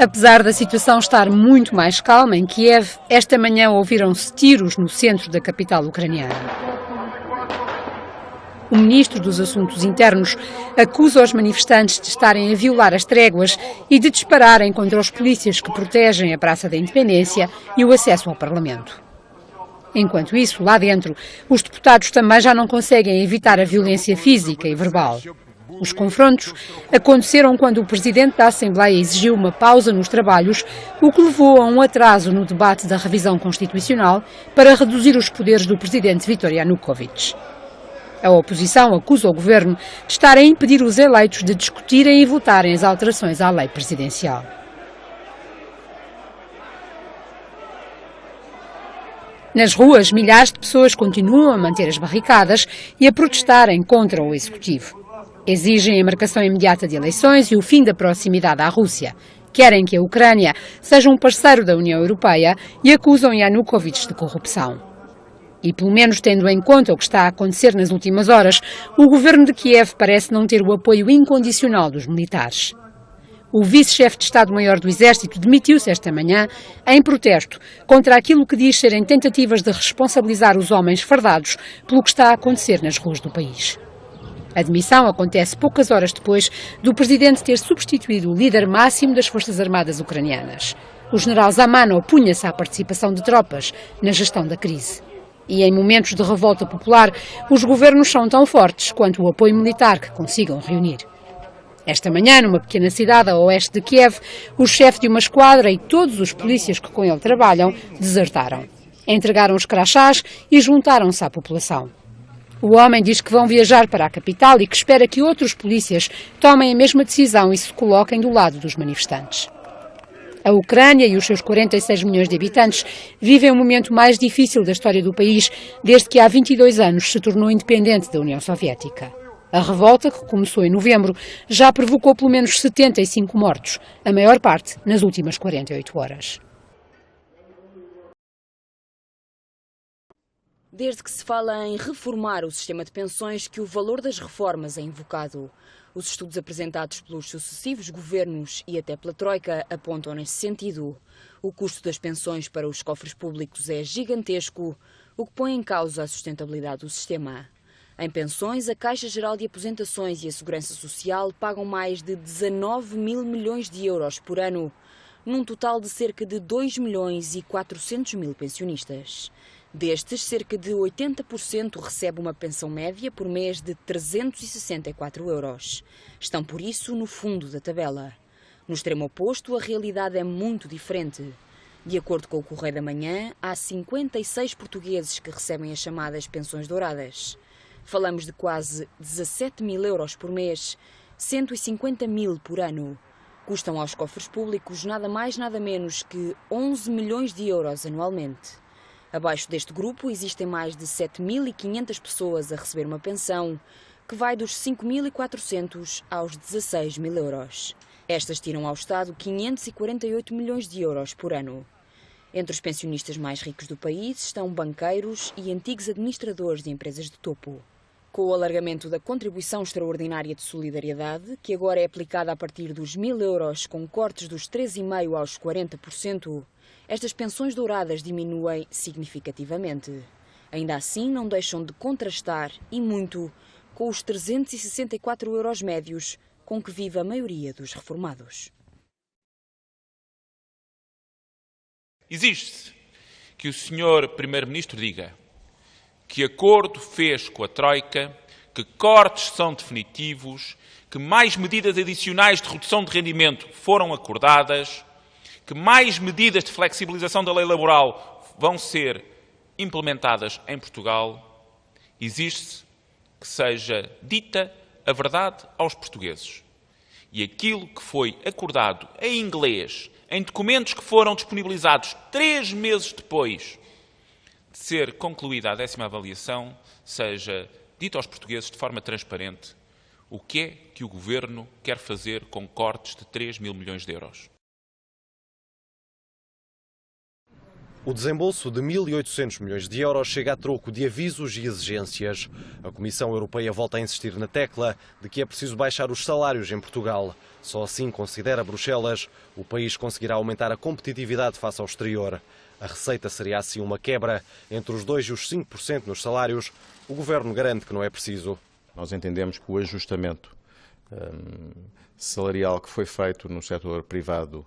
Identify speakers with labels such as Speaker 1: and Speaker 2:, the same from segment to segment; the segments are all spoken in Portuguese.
Speaker 1: Apesar da situação estar muito mais calma em Kiev, esta manhã ouviram-se tiros no centro da capital ucraniana. O ministro dos Assuntos Internos acusa os manifestantes de estarem a violar as tréguas e de dispararem contra os polícias que protegem a Praça da Independência e o acesso ao Parlamento. Enquanto isso, lá dentro, os deputados também já não conseguem evitar a violência física e verbal. Os confrontos aconteceram quando o presidente da Assembleia exigiu uma pausa nos trabalhos, o que levou a um atraso no debate da revisão constitucional para reduzir os poderes do presidente Viktor Yanukovych. A oposição acusa o governo de estar a impedir os eleitos de discutirem e votarem as alterações à lei presidencial. Nas ruas, milhares de pessoas continuam a manter as barricadas e a protestarem contra o executivo. Exigem a marcação imediata de eleições e o fim da proximidade à Rússia. Querem que a Ucrânia seja um parceiro da União Europeia e acusam Yanukovych de corrupção. E, pelo menos tendo em conta o que está a acontecer nas últimas horas, o governo de Kiev parece não ter o apoio incondicional dos militares. O vice-chefe de Estado-Maior do Exército demitiu-se esta manhã em protesto contra aquilo que diz serem tentativas de responsabilizar os homens fardados pelo que está a acontecer nas ruas do país. A demissão acontece poucas horas depois do presidente ter substituído o líder máximo das Forças Armadas ucranianas. O general Zaman opunha-se à participação de tropas na gestão da crise. E em momentos de revolta popular, os governos são tão fortes quanto o apoio militar que consigam reunir. Esta manhã, numa pequena cidade a oeste de Kiev, o chefe de uma esquadra e todos os polícias que com ele trabalham desertaram. Entregaram os crachás e juntaram-se à população. O homem diz que vão viajar para a capital e que espera que outros polícias tomem a mesma decisão e se coloquem do lado dos manifestantes. A Ucrânia e os seus 46 milhões de habitantes vivem o momento mais difícil da história do país desde que há 22 anos se tornou independente da União Soviética. A revolta, que começou em novembro, já provocou pelo menos 75 mortos, a maior parte nas últimas 48 horas.
Speaker 2: Desde que se fala em reformar o sistema de pensões que o valor das reformas é invocado. Os estudos apresentados pelos sucessivos governos e até pela Troika apontam nesse sentido. O custo das pensões para os cofres públicos é gigantesco, o que põe em causa a sustentabilidade do sistema. Em pensões, a Caixa Geral de Aposentações e a Segurança Social pagam mais de 19 mil milhões de euros por ano, num total de cerca de 2 milhões e 400 mil pensionistas. Destes, cerca de 80% recebe uma pensão média por mês de 364 euros. Estão, por isso, no fundo da tabela. No extremo oposto, a realidade é muito diferente. De acordo com o Correio da Manhã, há 56 portugueses que recebem as chamadas pensões douradas. Falamos de quase 17 mil euros por mês, 150 mil por ano. Custam aos cofres públicos nada mais nada menos que 11 milhões de euros anualmente. Abaixo deste grupo existem mais de 7.500 pessoas a receber uma pensão, que vai dos 5.400 aos 16 mil euros. Estas tiram ao Estado 548 milhões de euros por ano. Entre os pensionistas mais ricos do país estão banqueiros e antigos administradores de empresas de topo. Com o alargamento da contribuição extraordinária de solidariedade, que agora é aplicada a partir dos 1.000 euros com cortes dos 3,5% aos 40%, estas pensões douradas diminuem significativamente. Ainda assim, não deixam de contrastar, e muito, com os 364 euros médios com que vive a maioria dos reformados.
Speaker 3: Exige-se que o Sr. Primeiro-Ministro diga que acordo fez com a Troika, que cortes são definitivos, que mais medidas adicionais de redução de rendimento foram acordadas, que mais medidas de flexibilização da lei laboral vão ser implementadas em Portugal. Exige-se que seja dita a verdade aos portugueses. E aquilo que foi acordado em inglês, em documentos que foram disponibilizados 3 meses depois de ser concluída a 10ª avaliação, seja dito aos portugueses de forma transparente o que é que o Governo quer fazer com cortes de 3 mil milhões de euros.
Speaker 4: O desembolso de 1.800 milhões de euros chega a troco de avisos e exigências. A Comissão Europeia volta a insistir na tecla de que é preciso baixar os salários em Portugal. Só assim, considera Bruxelas, o país conseguirá aumentar a competitividade face ao exterior. A receita seria assim uma quebra entre os 2% e os 5% nos salários. O Governo garante que não é preciso.
Speaker 5: Nós entendemos que o ajustamento salarial que foi feito no setor privado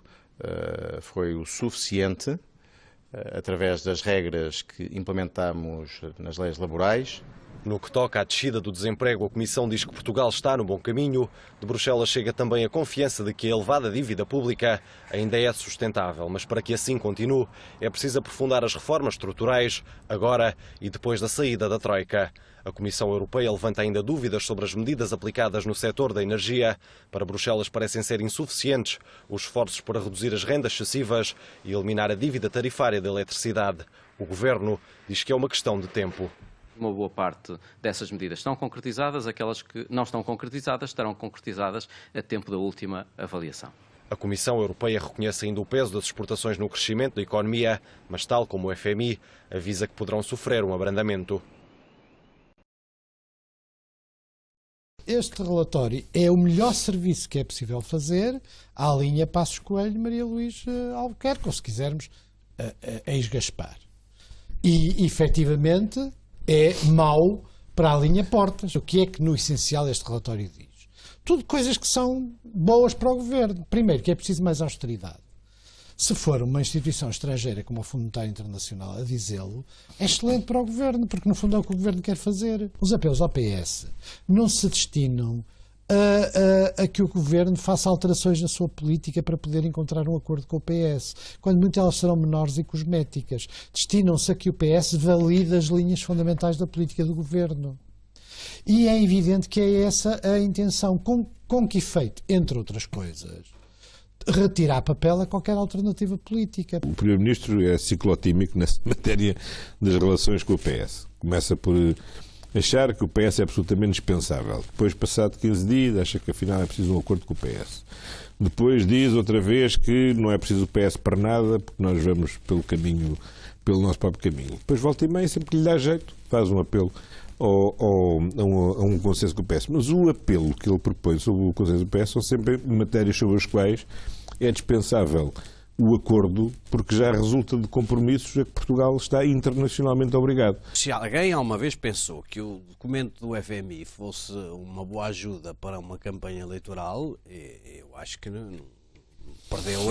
Speaker 5: foi o suficiente, através das regras que implementamos nas leis laborais.
Speaker 4: No que toca à descida do desemprego, a Comissão diz que Portugal está no bom caminho. De Bruxelas chega também a confiança de que a elevada dívida pública ainda é sustentável. Mas para que assim continue, é preciso aprofundar as reformas estruturais, agora e depois da saída da Troika. A Comissão Europeia levanta ainda dúvidas sobre as medidas aplicadas no setor da energia. Para Bruxelas parecem ser insuficientes os esforços para reduzir as rendas excessivas e eliminar a dívida tarifária da eletricidade. O Governo diz que é uma questão de tempo.
Speaker 6: Uma boa parte dessas medidas estão concretizadas, aquelas que não estão concretizadas estarão concretizadas a tempo da última avaliação.
Speaker 4: A Comissão Europeia reconhece ainda o peso das exportações no crescimento da economia, mas tal como o FMI, avisa que poderão sofrer um abrandamento.
Speaker 7: Este relatório é o melhor serviço que é possível fazer à linha Passos Coelho, Maria Luís Albuquerque, ou se quisermos, ex-Gaspar. E, efetivamente, é mau para a linha Portas. O que é que, no essencial, este relatório diz? Tudo coisas que são boas para o Governo. Primeiro, que é preciso mais austeridade. Se for uma instituição estrangeira como o Fundo Monetário Internacional a dizê-lo, é excelente para o Governo, porque no fundo é o que o Governo quer fazer. Os apelos ao PS não se destinam a que o Governo faça alterações na sua política para poder encontrar um acordo com o PS. Quando muito elas serão menores e cosméticas. Destinam-se a que o PS valide as linhas fundamentais da política do Governo. E é evidente que é essa a intenção. Com que efeito? Entre outras coisas, retirar papel a qualquer alternativa política.
Speaker 8: O Primeiro-Ministro é ciclotímico nessa matéria das relações com o PS. Começa por achar que o PS é absolutamente dispensável. Depois, passado 15 dias, acha que afinal é preciso um acordo com o PS. Depois diz outra vez que não é preciso o PS para nada, porque nós vamos pelo nosso próprio caminho. Depois volta e meia, sempre que lhe dá jeito, faz um apelo a um consenso com o PS. Mas o apelo que ele propõe sobre o consenso do PS são sempre matérias sobre as quais é dispensável o acordo, porque já resulta de compromissos a que Portugal está internacionalmente obrigado.
Speaker 9: Se alguém alguma vez pensou que o documento do FMI fosse uma boa ajuda para uma campanha eleitoral, eu acho que perdeu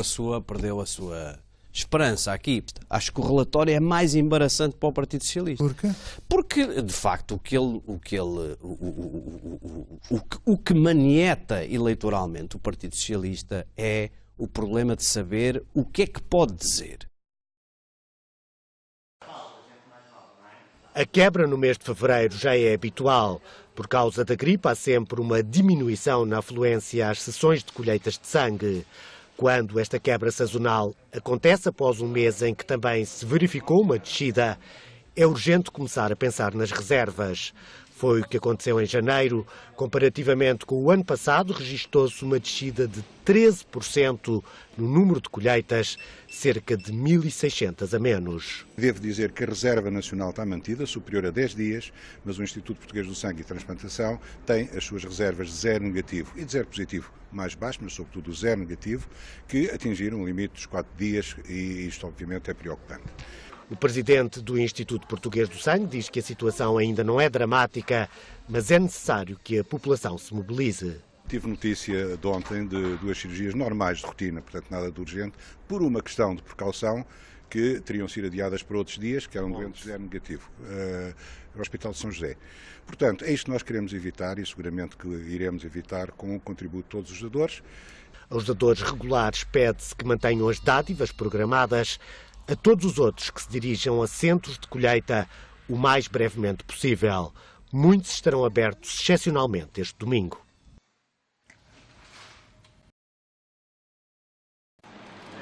Speaker 9: a sua esperança aqui. Acho que o relatório é mais embaraçante para o Partido Socialista.
Speaker 7: Por quê?
Speaker 9: Porque, de facto, o que manieta eleitoralmente o Partido Socialista é o problema de saber o que é que pode dizer.
Speaker 10: A quebra no mês de fevereiro já é habitual. Por causa da gripe, há sempre uma diminuição na afluência às sessões de colheitas de sangue. Quando esta quebra sazonal acontece após um mês em que também se verificou uma descida, é urgente começar a pensar nas reservas. Foi o que aconteceu em janeiro. Comparativamente com o ano passado, registou-se uma descida de 13% no número de colheitas, cerca de 1.600 a menos.
Speaker 11: Devo dizer que a Reserva Nacional está mantida, superior a 10 dias, mas o Instituto Português do Sangue e Transplantação tem as suas reservas de zero negativo e de zero positivo mais baixo, mas sobretudo o zero negativo, que atingiram o limite dos 4 dias e isto obviamente é preocupante.
Speaker 10: O presidente do Instituto Português do Sangue diz que a situação ainda não é dramática, mas é necessário que a população se mobilize.
Speaker 11: Tive notícia de ontem de 2 cirurgias normais de rotina, portanto nada de urgente, por uma questão de precaução, que teriam sido adiadas para outros dias, que eram doentes zero negativo, no Hospital de São José. Portanto, é isto que nós queremos evitar e seguramente que iremos evitar com o contributo de todos os dadores.
Speaker 10: Aos dadores regulares pede-se que mantenham as dádivas programadas. A todos os outros que se dirijam a centros de colheita o mais brevemente possível. Muitos estarão abertos excepcionalmente este domingo.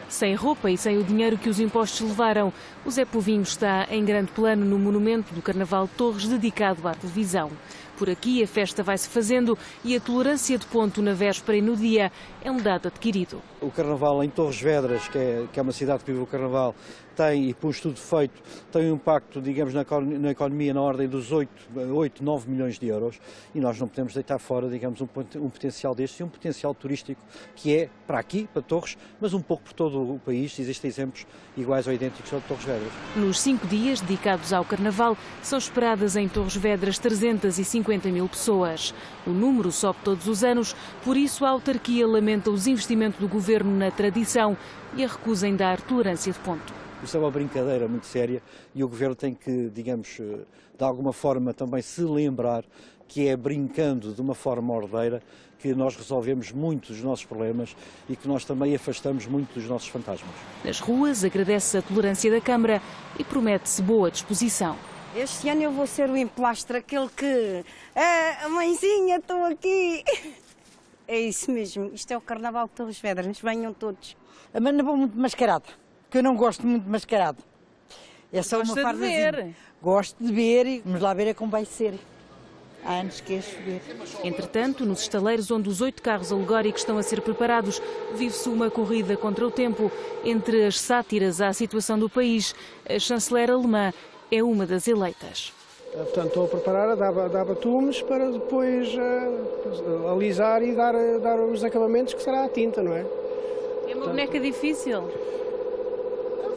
Speaker 12: Sem roupa e sem o dinheiro que os impostos levaram, o Zé Povinho está em grande plano no monumento do Carnaval de Torres dedicado à televisão. Por aqui a festa vai-se fazendo e a tolerância de ponto na véspera e no dia é um dado adquirido.
Speaker 13: O Carnaval em Torres Vedras, que é uma cidade que vive o Carnaval, tem, e por um estudo feito, tem um impacto, digamos, na economia na ordem dos 8, 9 milhões de euros, e nós não podemos deitar fora, digamos, um potencial deste e um potencial turístico que é para aqui, para Torres, mas um pouco por todo o país. Existem exemplos iguais ou idênticos ao de Torres Vedras.
Speaker 12: Nos 5 dias dedicados ao Carnaval, são esperadas em Torres Vedras 350 mil pessoas. O número sobe todos os anos, por isso a autarquia lamenta os investimentos do governo na tradição e a recusa em dar tolerância de ponto.
Speaker 13: Isso é uma brincadeira muito séria e o governo tem que, digamos, de alguma forma também se lembrar que é brincando de uma forma ordeira que nós resolvemos muito dos nossos problemas e que nós também afastamos muito dos nossos fantasmas.
Speaker 12: Nas ruas agradece a tolerância da Câmara e promete-se boa disposição.
Speaker 14: Este ano eu vou ser o emplastre, aquele que... mãezinha, estou aqui! É isso mesmo, isto é o Carnaval de Torres Vedras, venham todos.
Speaker 15: Mas não vou muito mascarada, porque eu não gosto muito de mascarado. É só
Speaker 12: Gosta
Speaker 15: uma
Speaker 12: fardazinha.
Speaker 15: De ver. Gosto de ver e vamos lá ver é como vai ser. Há anos que é chover.
Speaker 12: Entretanto, nos estaleiros onde os 8 carros alegóricos estão a ser preparados, vive-se uma corrida contra o tempo. Entre as sátiras à situação do país, a chanceler alemã é uma das eleitas.
Speaker 16: Portanto, estou a preparar a dar batumes para depois alisar e dar os acabamentos que será a tinta, não é?
Speaker 12: É uma boneca difícil?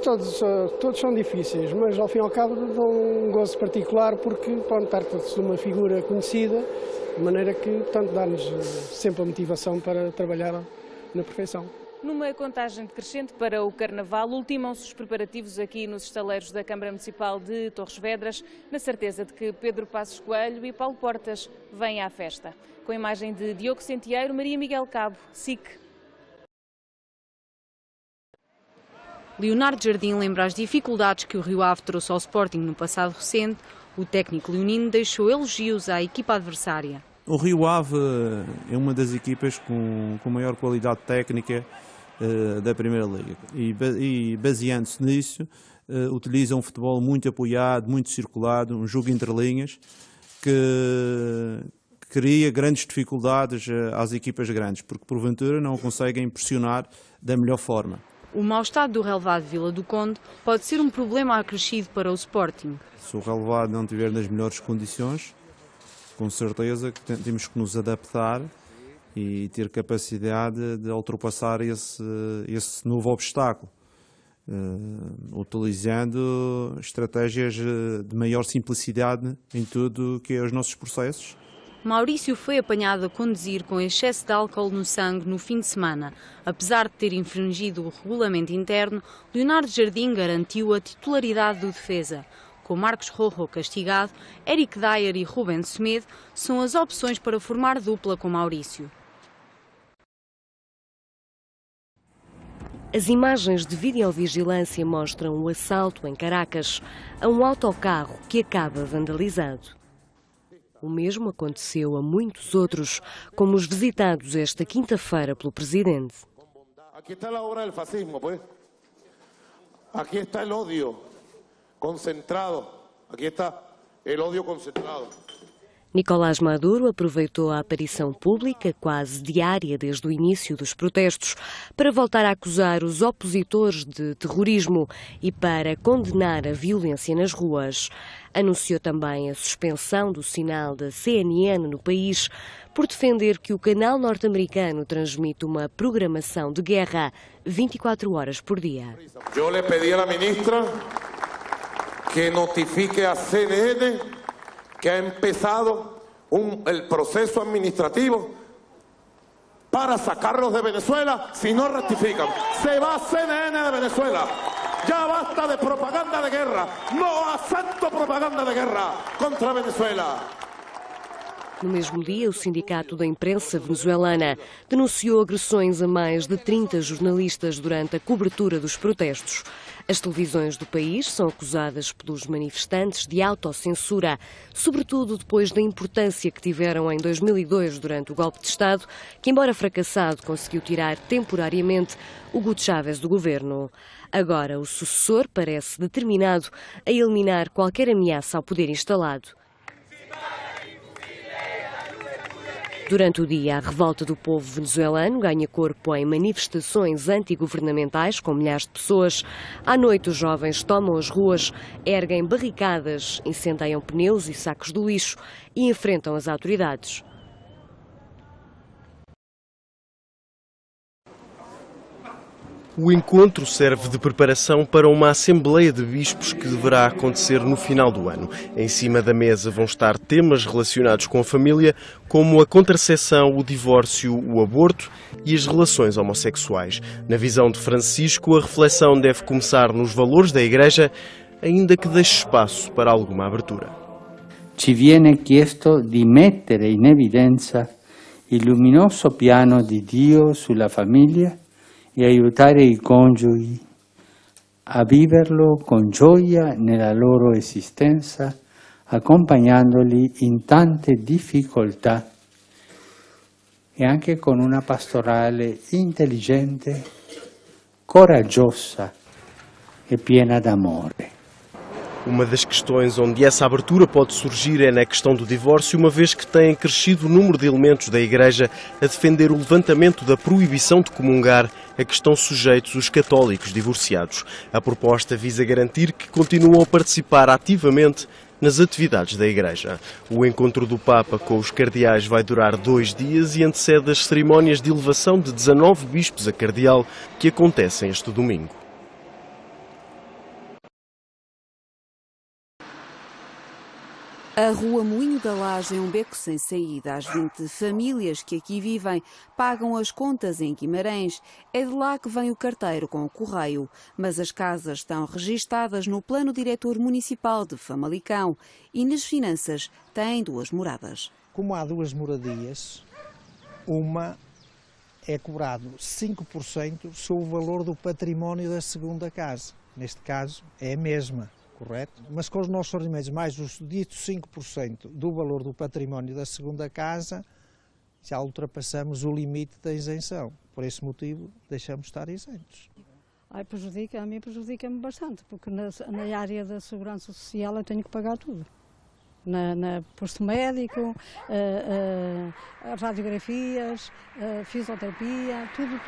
Speaker 16: Todos são difíceis, mas ao fim e ao cabo dão um gozo particular porque trata-se de uma figura conhecida, de maneira que, portanto, dá-nos sempre a motivação para trabalhar na perfeição.
Speaker 12: Numa contagem decrescente para o Carnaval, ultimam-se os preparativos aqui nos estaleiros da Câmara Municipal de Torres Vedras, na certeza de que Pedro Passos Coelho e Paulo Portas vêm à festa. Com a imagem de Diogo Centeiro, Maria Miguel Cabo, SIC.
Speaker 2: Leonardo Jardim lembra as dificuldades que o Rio Ave trouxe ao Sporting no passado recente. O técnico leonino deixou elogios à equipa adversária.
Speaker 17: O Rio Ave é uma das equipas com maior qualidade técnica da Primeira Liga e baseando-se nisso, utiliza um futebol muito apoiado, muito circulado, um jogo entre linhas que cria grandes dificuldades às equipas grandes, porque porventura não conseguem pressionar da melhor forma.
Speaker 2: O mau estado do relevado Vila do Conde pode ser um problema acrescido para o Sporting.
Speaker 17: Se o relevado não estiver nas melhores condições, com certeza que temos que nos adaptar e ter capacidade de ultrapassar esse novo obstáculo, utilizando estratégias de maior simplicidade em tudo que é os nossos processos.
Speaker 2: Maurício foi apanhado a conduzir com excesso de álcool no sangue no fim de semana. Apesar de ter infringido o regulamento interno, Leonardo Jardim garantiu a titularidade do defesa. Com Marcos Rojo castigado, Eric Dyer e Ruben Semedo são as opções para formar dupla com Maurício.
Speaker 18: As imagens de videovigilância mostram o assalto em Caracas a um autocarro que acaba vandalizado. O mesmo aconteceu a muitos outros, como os visitados esta quinta-feira pelo presidente.
Speaker 19: Aqui está a obra do fascismo, pues. Aqui está o ódio concentrado. Aqui está o ódio concentrado.
Speaker 18: Nicolás Maduro aproveitou a aparição pública, quase diária desde o início dos protestos, para voltar a acusar os opositores de terrorismo e para condenar a violência nas ruas. Anunciou também a suspensão do sinal da CNN no país por defender que o canal norte-americano transmite uma programação de guerra 24 horas por dia.
Speaker 19: Eu lhe pedi à ministra que notifique a CNN que ha empezado el proceso administrativo para sacarlos de Venezuela si no rectifican. Se va CNN de Venezuela. Ya basta de propaganda de guerra. No acepto propaganda de guerra contra Venezuela.
Speaker 18: No mesmo dia, o Sindicato da Imprensa venezuelana denunciou agressões a mais de 30 jornalistas durante a cobertura dos protestos. As televisões do país são acusadas pelos manifestantes de autocensura, sobretudo depois da importância que tiveram em 2002 durante o golpe de Estado, que, embora fracassado, conseguiu tirar temporariamente Hugo Chávez do governo. Agora, o sucessor parece determinado a eliminar qualquer ameaça ao poder instalado. Durante o dia, a revolta do povo venezuelano ganha corpo em manifestações antigovernamentais com milhares de pessoas. À noite, os jovens tomam as ruas, erguem barricadas, incendeiam pneus e sacos de lixo e enfrentam as autoridades.
Speaker 20: O encontro serve de preparação para uma Assembleia de Bispos que deverá acontecer no final do ano. Em cima da mesa vão estar temas relacionados com a família, como a contracepção, o divórcio, o aborto e as relações homossexuais. Na visão de Francisco, a reflexão deve começar nos valores da Igreja, ainda que deixe espaço para alguma abertura.
Speaker 21: Ci viene chiesto di mettere in evidenza il luminoso piano di Dio sulla famiglia e aiutare i coniugi a viverlo con gioia nella loro esistenza, accompagnandoli in tante difficoltà e anche con una pastorale intelligente, coraggiosa e piena d'amore.
Speaker 20: Uma das questões onde essa abertura pode surgir é na questão do divórcio, uma vez que tem crescido o número de elementos da Igreja a defender o levantamento da proibição de comungar a que estão sujeitos os católicos divorciados. A proposta visa garantir que continuam a participar ativamente nas atividades da Igreja. O encontro do Papa com os cardeais vai durar 2 dias e antecede as cerimónias de elevação de 19 bispos a cardeal que acontecem este domingo.
Speaker 22: A Rua Moinho da Laje é um beco sem saída. As 20 famílias que aqui vivem pagam as contas em Guimarães. É de lá que vem o carteiro com o correio. Mas as casas estão registadas no Plano Diretor Municipal de Famalicão e nas finanças têm 2 moradas.
Speaker 23: Como há 2 moradias, uma é cobrado 5% sobre o valor do património da segunda casa. Neste caso é a mesma. Correto? Mas com os nossos rendimentos, mais os ditos 5% do valor do património da segunda casa, já ultrapassamos o limite da isenção. Por esse motivo, deixamos de estar isentos.
Speaker 24: A mim prejudica-me bastante, porque na área da segurança social eu tenho que pagar tudo. Na posto médico, radiografias, fisioterapia, tudo.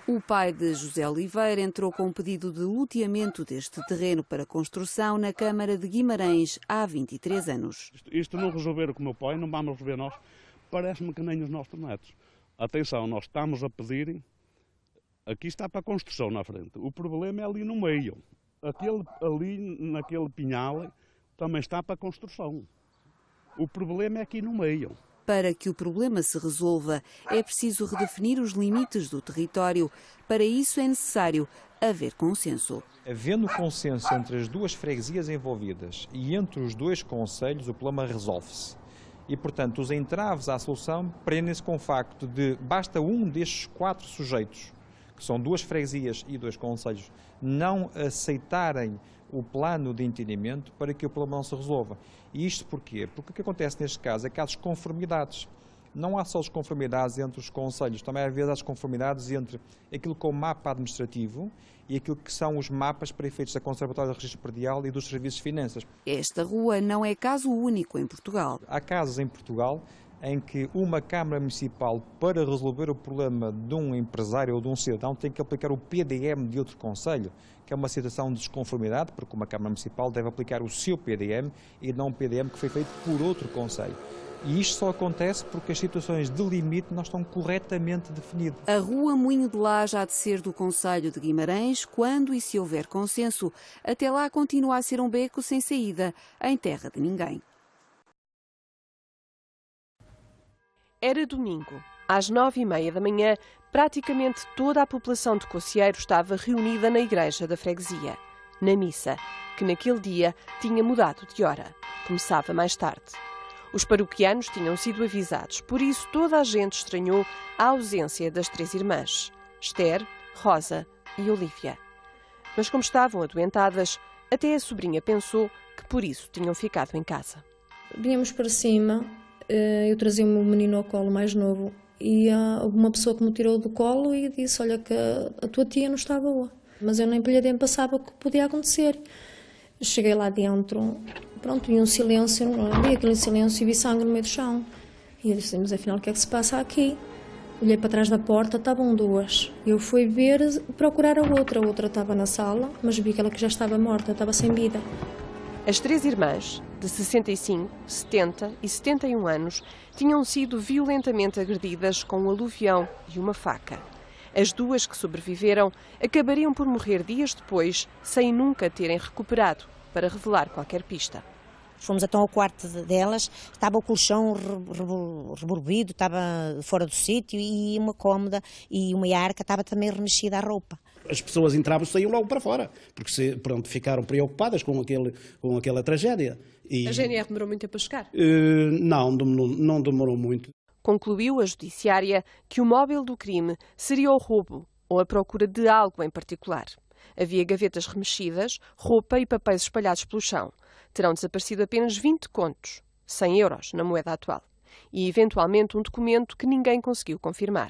Speaker 22: O pai de José Oliveira entrou com um pedido de loteamento deste terreno para construção na Câmara de Guimarães há 23 anos.
Speaker 25: Isto não resolver com o meu pai, não vamos resolver nós, parece-me que nem os nossos netos. Atenção, nós estamos a pedir, aqui está para a construção na frente, o problema é ali no meio, ali naquele pinhal, também está para a construção. O problema é aqui no meio.
Speaker 22: Para que o problema se resolva, é preciso redefinir os limites do território. Para isso é necessário haver consenso.
Speaker 26: Havendo consenso entre as 2 freguesias envolvidas e entre os 2 concelhos, o problema resolve-se. E, portanto, os entraves à solução prendem-se com o facto de basta um destes 4 sujeitos, que são 2 freguesias e 2 concelhos, não aceitarem o plano de entendimento para que o problema não se resolva. E isto porquê? Porque o que acontece neste caso é que há desconformidades. Não há só desconformidades entre os concelhos, também às vezes há desconformidades entre aquilo que é o mapa administrativo e aquilo que são os mapas para efeitos da Conservatória do Registro Predial e dos Serviços de Finanças.
Speaker 22: Esta rua não é caso único em Portugal.
Speaker 26: Há casos em Portugal em que uma Câmara Municipal, para resolver o problema de um empresário ou de um cidadão, tem que aplicar o PDM de outro concelho, que é uma situação de desconformidade, porque uma Câmara Municipal deve aplicar o seu PDM e não o PDM que foi feito por outro concelho. E isto só acontece porque as situações de limite não estão corretamente definidas.
Speaker 22: A Rua Moinho de Laje há de ser do concelho de Guimarães quando e se houver consenso. Até lá continua a ser um beco sem saída, em terra de ninguém.
Speaker 27: Era domingo. Às 9h30 da manhã, praticamente toda a população de Cocieiro estava reunida na igreja da freguesia, na missa, que naquele dia tinha mudado de hora. Começava mais tarde. Os paroquianos tinham sido avisados, por isso toda a gente estranhou a ausência das 3 irmãs, Esther, Rosa e Olívia. Mas como estavam adoentadas, até a sobrinha pensou que por isso tinham ficado em casa.
Speaker 28: Víamos para cima, eu trazia o meu menino ao colo mais novo e houve uma pessoa que me tirou do colo e disse, olha que a tua tia não está boa. Mas eu nem nem pensava o que podia acontecer. Cheguei lá dentro, pronto, vi um silêncio, vi aquele silêncio e vi sangue no meio do chão. E eu disse, mas afinal o que é que se passa aqui? Olhei para trás da porta, estavam duas. Eu fui ver, procurar a outra estava na sala, mas vi que ela que já estava morta, estava sem vida.
Speaker 27: As três irmãs, de 65, 70 e 71 anos, tinham sido violentamente agredidas com um aluvião e uma faca. As duas que sobreviveram acabariam por morrer dias depois, sem nunca terem recuperado para revelar qualquer pista.
Speaker 1: Fomos então ao quarto delas, estava o colchão reborbido, estava fora do sítio e uma cômoda e uma arca estava também remexida a roupa.
Speaker 3: As pessoas entravam e saíam logo para fora, porque pronto, ficaram preocupadas com aquela tragédia.
Speaker 27: A GNR demorou muito tempo a chegar?
Speaker 3: Não demorou muito.
Speaker 27: Concluiu a judiciária que o móvel do crime seria o roubo ou a procura de algo em particular. Havia gavetas remexidas, roupa e papéis espalhados pelo chão. Terão desaparecido apenas 20 contos, 100 euros na moeda atual, e eventualmente um documento que ninguém conseguiu confirmar.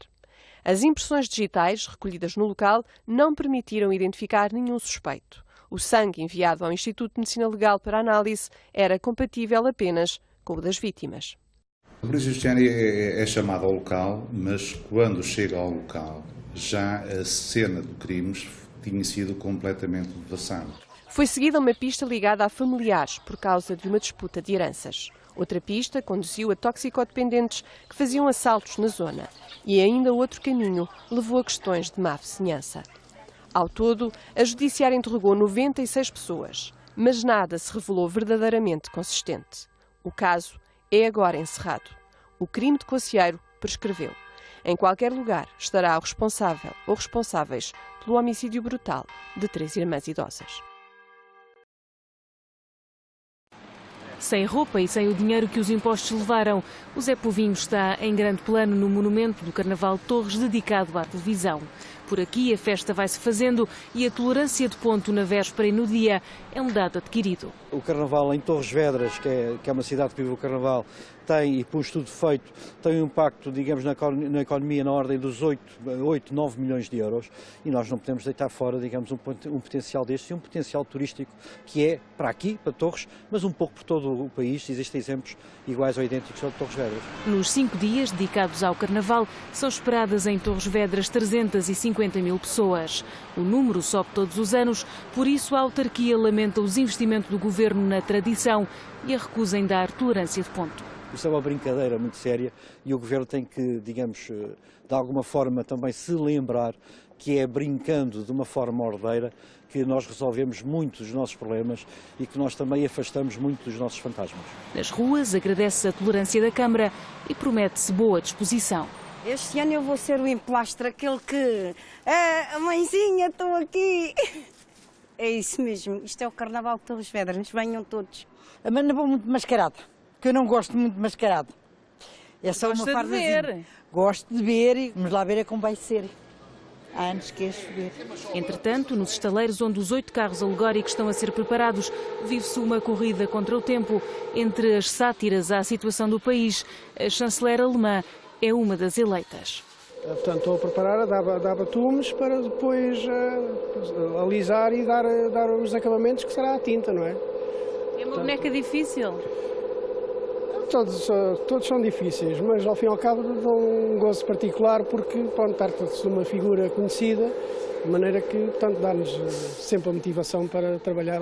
Speaker 27: As impressões digitais recolhidas no local não permitiram identificar nenhum suspeito. O sangue enviado ao Instituto de Medicina Legal para análise era compatível apenas com o das vítimas.
Speaker 4: A Polícia Judiciária é chamada ao local, mas quando chega ao local, já a cena do crime tinha sido completamente devassada.
Speaker 27: Foi seguida uma pista ligada a familiares por causa de uma disputa de heranças. Outra pista conduziu a toxicodependentes que faziam assaltos na zona. E ainda outro caminho levou a questões de má vizinhança. Ao todo, a Judiciária interrogou 96 pessoas, mas nada se revelou verdadeiramente consistente. O caso é agora encerrado. O crime de Cocieiro prescreveu. Em qualquer lugar estará o responsável ou responsáveis pelo homicídio brutal de 3 irmãs idosas.
Speaker 12: Sem roupa e sem o dinheiro que os impostos levaram, o Zé Povinho está em grande plano no monumento do Carnaval de Torres dedicado à televisão. Por aqui a festa vai-se fazendo e a tolerância de ponto na véspera e no dia é um dado adquirido.
Speaker 13: O Carnaval em Torres Vedras, que é uma cidade que vive o Carnaval, tem, e por um estudo feito, tem um impacto, digamos, na economia na ordem dos 8, 9 milhões de euros e nós não podemos deitar fora, digamos, um potencial deste e um potencial turístico que é para aqui, para Torres, mas um pouco por todo o país. Existem exemplos iguais ou idênticos ao de Torres Vedras.
Speaker 12: Nos 5 dias dedicados ao Carnaval, são esperadas em Torres Vedras 350 mil pessoas. O número sobe todos os anos, por isso a autarquia lamenta o desinvestimento do governo na tradição e a recusa em dar tolerância de ponto.
Speaker 13: Isso é uma brincadeira muito séria e o governo tem que, digamos, de alguma forma também se lembrar que é brincando de uma forma ordeira que nós resolvemos muito dos nossos problemas e que nós também afastamos muito dos nossos fantasmas.
Speaker 12: Nas ruas agradece a tolerância da Câmara e promete-se boa disposição.
Speaker 14: Este ano eu vou ser o emplastre, aquele que... mãezinha, estou aqui. É isso mesmo, isto é o Carnaval de Torres Vedras, venham todos.
Speaker 15: A Mana vou muito mascarada, que eu não gosto muito de mascarado. É só
Speaker 28: Gosta
Speaker 15: uma fardazinha.
Speaker 28: de ver?
Speaker 15: Gosto de ver e vamos lá ver como vai ser. Há anos que é chover.
Speaker 12: Entretanto, nos estaleiros onde os 8 carros alegóricos estão a ser preparados, vive-se uma corrida contra o tempo. Entre as sátiras à situação do país, a chanceler alemã é uma das eleitas.
Speaker 16: Portanto, estou a preparar a dar batumes para depois alisar e dar os acabamentos que será a tinta, não é?
Speaker 28: É uma boneca difícil?
Speaker 16: Todos são difíceis, mas ao fim e ao cabo dão um gozo particular porque trata-se de uma figura conhecida, de maneira que dá-nos sempre a motivação para trabalhar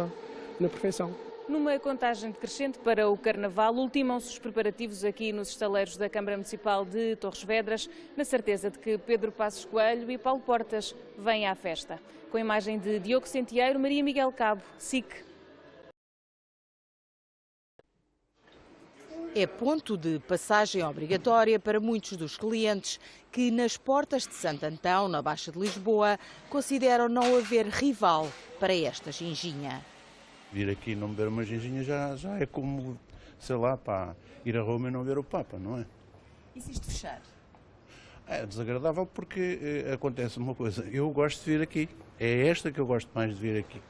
Speaker 16: na perfeição.
Speaker 28: Numa contagem decrescente para o Carnaval, ultimam-se os preparativos aqui nos estaleiros da Câmara Municipal de Torres Vedras, na certeza de que Pedro Passos Coelho e Paulo Portas vêm à festa. Com a imagem de Diogo Centeiro, Maria Miguel Cabo, SIC.
Speaker 5: É ponto de passagem obrigatória para muitos dos clientes que, nas portas de Santo Antão, na Baixa de Lisboa, consideram não haver rival para esta ginginha.
Speaker 6: Vir aqui e não beber uma ginginha já é como, sei lá, ir a Roma e não ver o Papa, não é?
Speaker 28: E se isto fechar?
Speaker 6: É desagradável porque acontece uma coisa, eu gosto de vir aqui, é esta que eu gosto mais de vir aqui.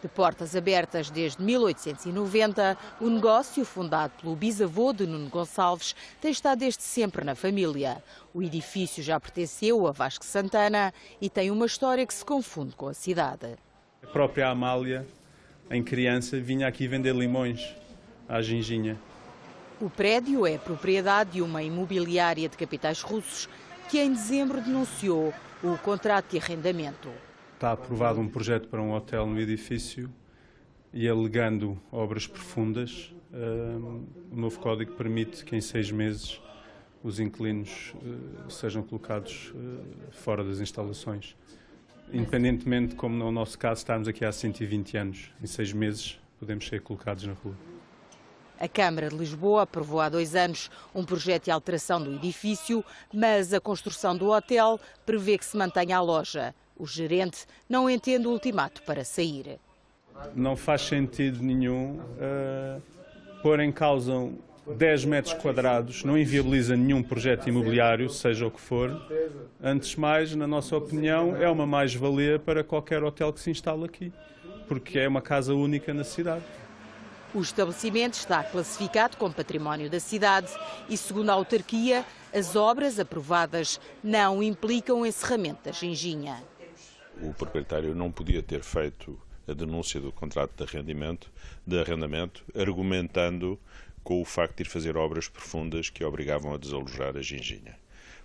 Speaker 5: De portas abertas desde 1890, o negócio, fundado pelo bisavô de Nuno Gonçalves, tem estado desde sempre na família. O edifício já pertenceu a Vasco Santana e tem uma história que se confunde com a cidade.
Speaker 7: A própria Amália, em criança, vinha aqui vender limões à ginginha.
Speaker 5: O prédio é propriedade de uma imobiliária de capitais russos que em dezembro denunciou o contrato de arrendamento.
Speaker 2: Está aprovado um projeto para um hotel no edifício e, alegando obras profundas, o novo código permite que em 6 meses os inquilinos sejam colocados fora das instalações. Independentemente, como no nosso caso, estamos aqui há 120 anos, em 6 meses podemos ser colocados na rua.
Speaker 5: A Câmara de Lisboa aprovou há 2 anos um projeto de alteração do edifício, mas a construção do hotel prevê que se mantenha a loja. O gerente não entende o ultimato para sair.
Speaker 2: Não faz sentido nenhum pôr em causa 10 metros quadrados, não inviabiliza nenhum projeto imobiliário, seja o que for. Antes de mais, na nossa opinião, é uma mais-valia para qualquer hotel que se instale aqui, porque é uma casa única na cidade.
Speaker 5: O estabelecimento está classificado como património da cidade e, segundo a autarquia, as obras aprovadas não implicam o encerramento da ginginha.
Speaker 7: O proprietário não podia ter feito a denúncia do contrato de arrendamento, argumentando com o facto de ir fazer obras profundas que obrigavam a desalojar a ginginha.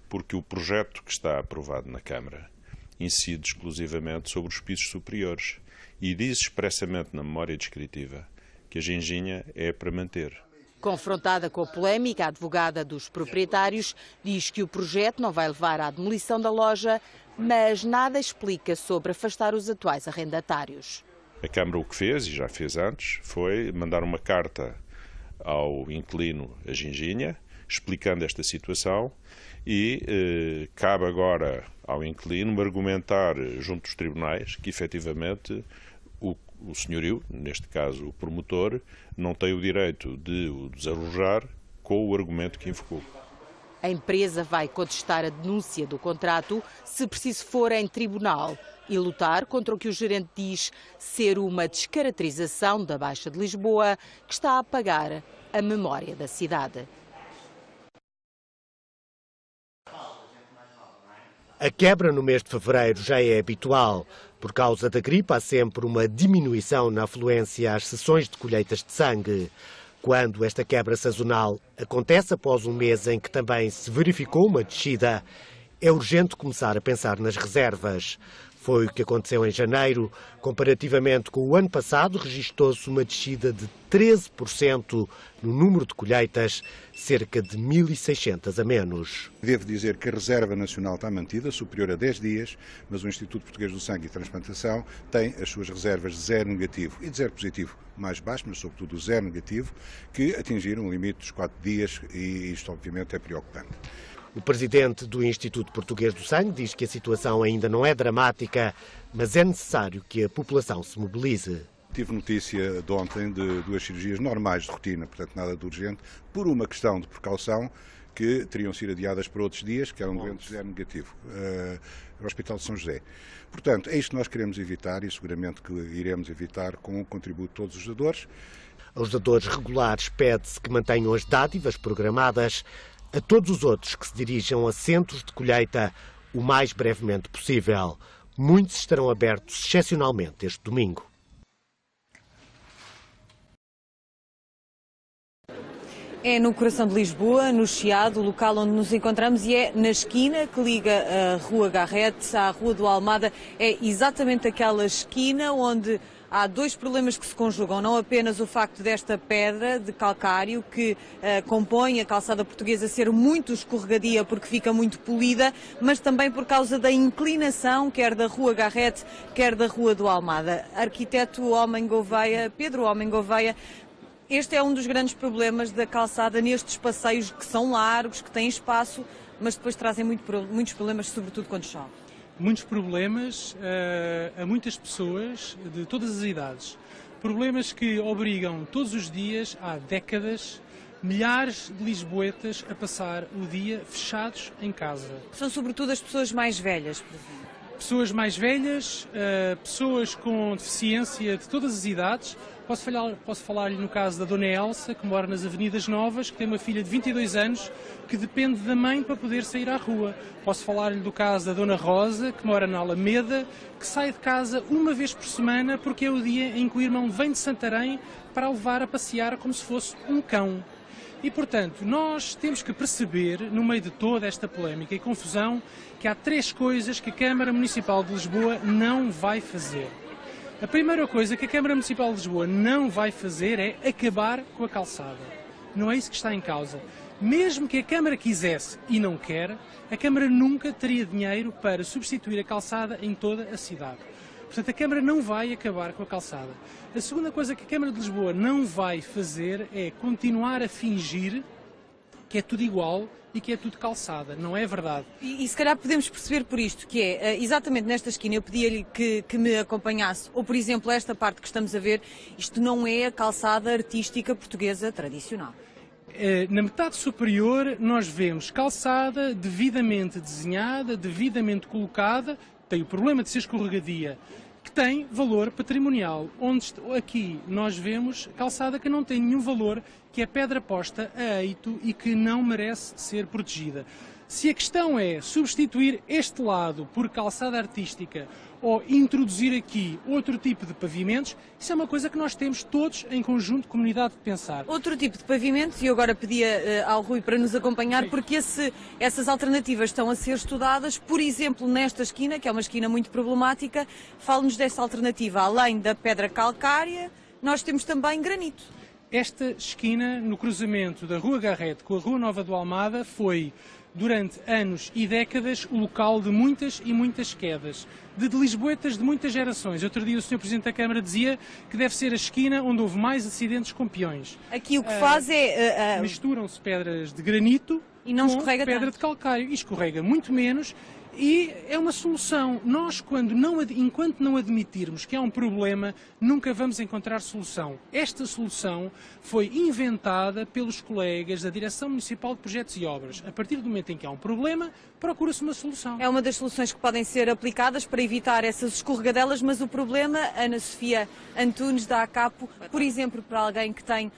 Speaker 7: Porque o projeto que está aprovado na Câmara incide exclusivamente sobre os pisos superiores e diz expressamente na memória descritiva que a ginginha é para manter.
Speaker 5: Confrontada com a polémica, a advogada dos proprietários diz que o projeto não vai levar à demolição da loja, mas nada explica sobre afastar os atuais arrendatários.
Speaker 7: A Câmara o que fez, e já fez antes, foi mandar uma carta ao inquilino a ginginha, explicando esta situação e cabe agora ao inquilino argumentar junto dos tribunais que efetivamente o senhorio, neste caso o promotor, não tem o direito de o desalojar com o argumento que invocou.
Speaker 5: A empresa vai contestar a denúncia do contrato, se preciso for em tribunal, e lutar contra o que o gerente diz ser uma descaracterização da Baixa de Lisboa, que está a apagar a memória da cidade.
Speaker 8: A quebra no mês de fevereiro já é habitual. Por causa da gripe, há sempre uma diminuição na afluência às sessões de colheitas de sangue. Quando esta quebra sazonal acontece após um mês em que também se verificou uma descida, é urgente começar a pensar nas reservas. Foi o que aconteceu em janeiro. Comparativamente com o ano passado, registou-se uma descida de 13% no número de colheitas, cerca de 1.600 a menos.
Speaker 9: Devo dizer que a Reserva Nacional está mantida, superior a 10 dias, mas o Instituto Português do Sangue e Transplantação tem as suas reservas de zero negativo e de zero positivo mais baixo, mas sobretudo o zero negativo, que atingiram um limite dos 4 dias e isto obviamente é preocupante.
Speaker 8: O presidente do Instituto Português do Sangue diz que a situação ainda não é dramática, mas é necessário que a população se mobilize.
Speaker 9: Tive notícia de ontem de 2 cirurgias normais de rotina, portanto nada de urgente, por uma questão de precaução, que teriam sido adiadas para outros dias, que eram doentes zero negativo, no Hospital de São José. Portanto, é isto que nós queremos evitar e seguramente que iremos evitar com o contributo de todos os dadores.
Speaker 8: Aos dadores regulares pede-se que mantenham as dádivas programadas. A todos os outros que se dirijam a centros de colheita o mais brevemente possível. Muitos estarão abertos excepcionalmente este domingo.
Speaker 10: É no coração de Lisboa, no Chiado, o local onde nos encontramos, e é na esquina que liga a Rua Garrete à Rua do Almada. É exatamente aquela esquina onde há 2 problemas que se conjugam, não apenas o facto desta pedra de calcário que compõe a calçada portuguesa ser muito escorregadia porque fica muito polida, mas também por causa da inclinação, quer da Rua Garrete, quer da Rua do Almada. Arquiteto Homem Gouveia, Pedro Homem Gouveia, este é um dos grandes problemas da calçada nestes passeios que são largos, que têm espaço, mas depois trazem muitos problemas, sobretudo quando chove.
Speaker 11: Muitos problemas a muitas pessoas de todas as idades. Problemas que obrigam todos os dias, há décadas, milhares de lisboetas a passar o dia fechados em casa.
Speaker 10: São sobretudo as pessoas mais velhas, por exemplo.
Speaker 11: Pessoas mais velhas, pessoas com deficiência de todas as idades. Posso falar-lhe no caso da Dona Elsa, que mora nas Avenidas Novas, que tem uma filha de 22 anos, que depende da mãe para poder sair à rua. Posso falar-lhe do caso da Dona Rosa, que mora na Alameda, que sai de casa uma vez por semana porque é o dia em que o irmão vem de Santarém para a levar a passear como se fosse um cão. E, portanto, nós temos que perceber, no meio de toda esta polémica e confusão, que há 3 coisas que a Câmara Municipal de Lisboa não vai fazer. A primeira coisa que a Câmara Municipal de Lisboa não vai fazer é acabar com a calçada. Não é isso que está em causa. Mesmo que a Câmara quisesse e não quer, a Câmara nunca teria dinheiro para substituir a calçada em toda a cidade. Portanto, a Câmara não vai acabar com a calçada. A segunda coisa que a Câmara de Lisboa não vai fazer é continuar a fingir que é tudo igual e que é tudo calçada. Não é verdade.
Speaker 10: E se calhar podemos perceber por isto, que é, exatamente nesta esquina, eu pedia-lhe que me acompanhasse, ou por exemplo esta parte que estamos a ver, isto não é a calçada artística portuguesa tradicional.
Speaker 11: Na metade superior nós vemos calçada devidamente desenhada, devidamente colocada, tem o problema de ser escorregadia, que tem valor patrimonial, onde aqui nós vemos calçada que não tem nenhum valor, que é pedra posta a eito e que não merece ser protegida. Se a questão é substituir este lado por calçada artística ou introduzir aqui outro tipo de pavimentos, isso é uma coisa que nós temos todos em conjunto, comunidade, de pensar.
Speaker 10: Outro tipo de pavimentos, e eu agora pedia ao Rui para nos acompanhar, sim, porque essas alternativas estão a ser estudadas, por exemplo, nesta esquina, que é uma esquina muito problemática, fale-nos desta alternativa, além da pedra calcária, nós temos também granito.
Speaker 11: Esta esquina, no cruzamento da Rua Garrete com a Rua Nova do Almada, foi durante anos e décadas o local de muitas e muitas quedas, de lisboetas de muitas gerações. Outro dia o Sr. Presidente da Câmara dizia que deve ser a esquina onde houve mais acidentes com peões.
Speaker 10: Aqui o que faz é...
Speaker 11: misturam-se pedras de granito
Speaker 10: e não
Speaker 11: com
Speaker 10: escorrega
Speaker 11: pedra
Speaker 10: tanto.
Speaker 11: De calcário. E escorrega muito menos. E é uma solução. Nós, enquanto não admitirmos que há um problema, nunca vamos encontrar solução. Esta solução foi inventada pelos colegas da Direção Municipal de Projetos e Obras. A partir do momento em que há um problema, procura-se uma solução.
Speaker 10: É uma das soluções que podem ser aplicadas para evitar essas escorregadelas, mas o problema, Ana Sofia Antunes da ACAPO, por exemplo, para alguém que tem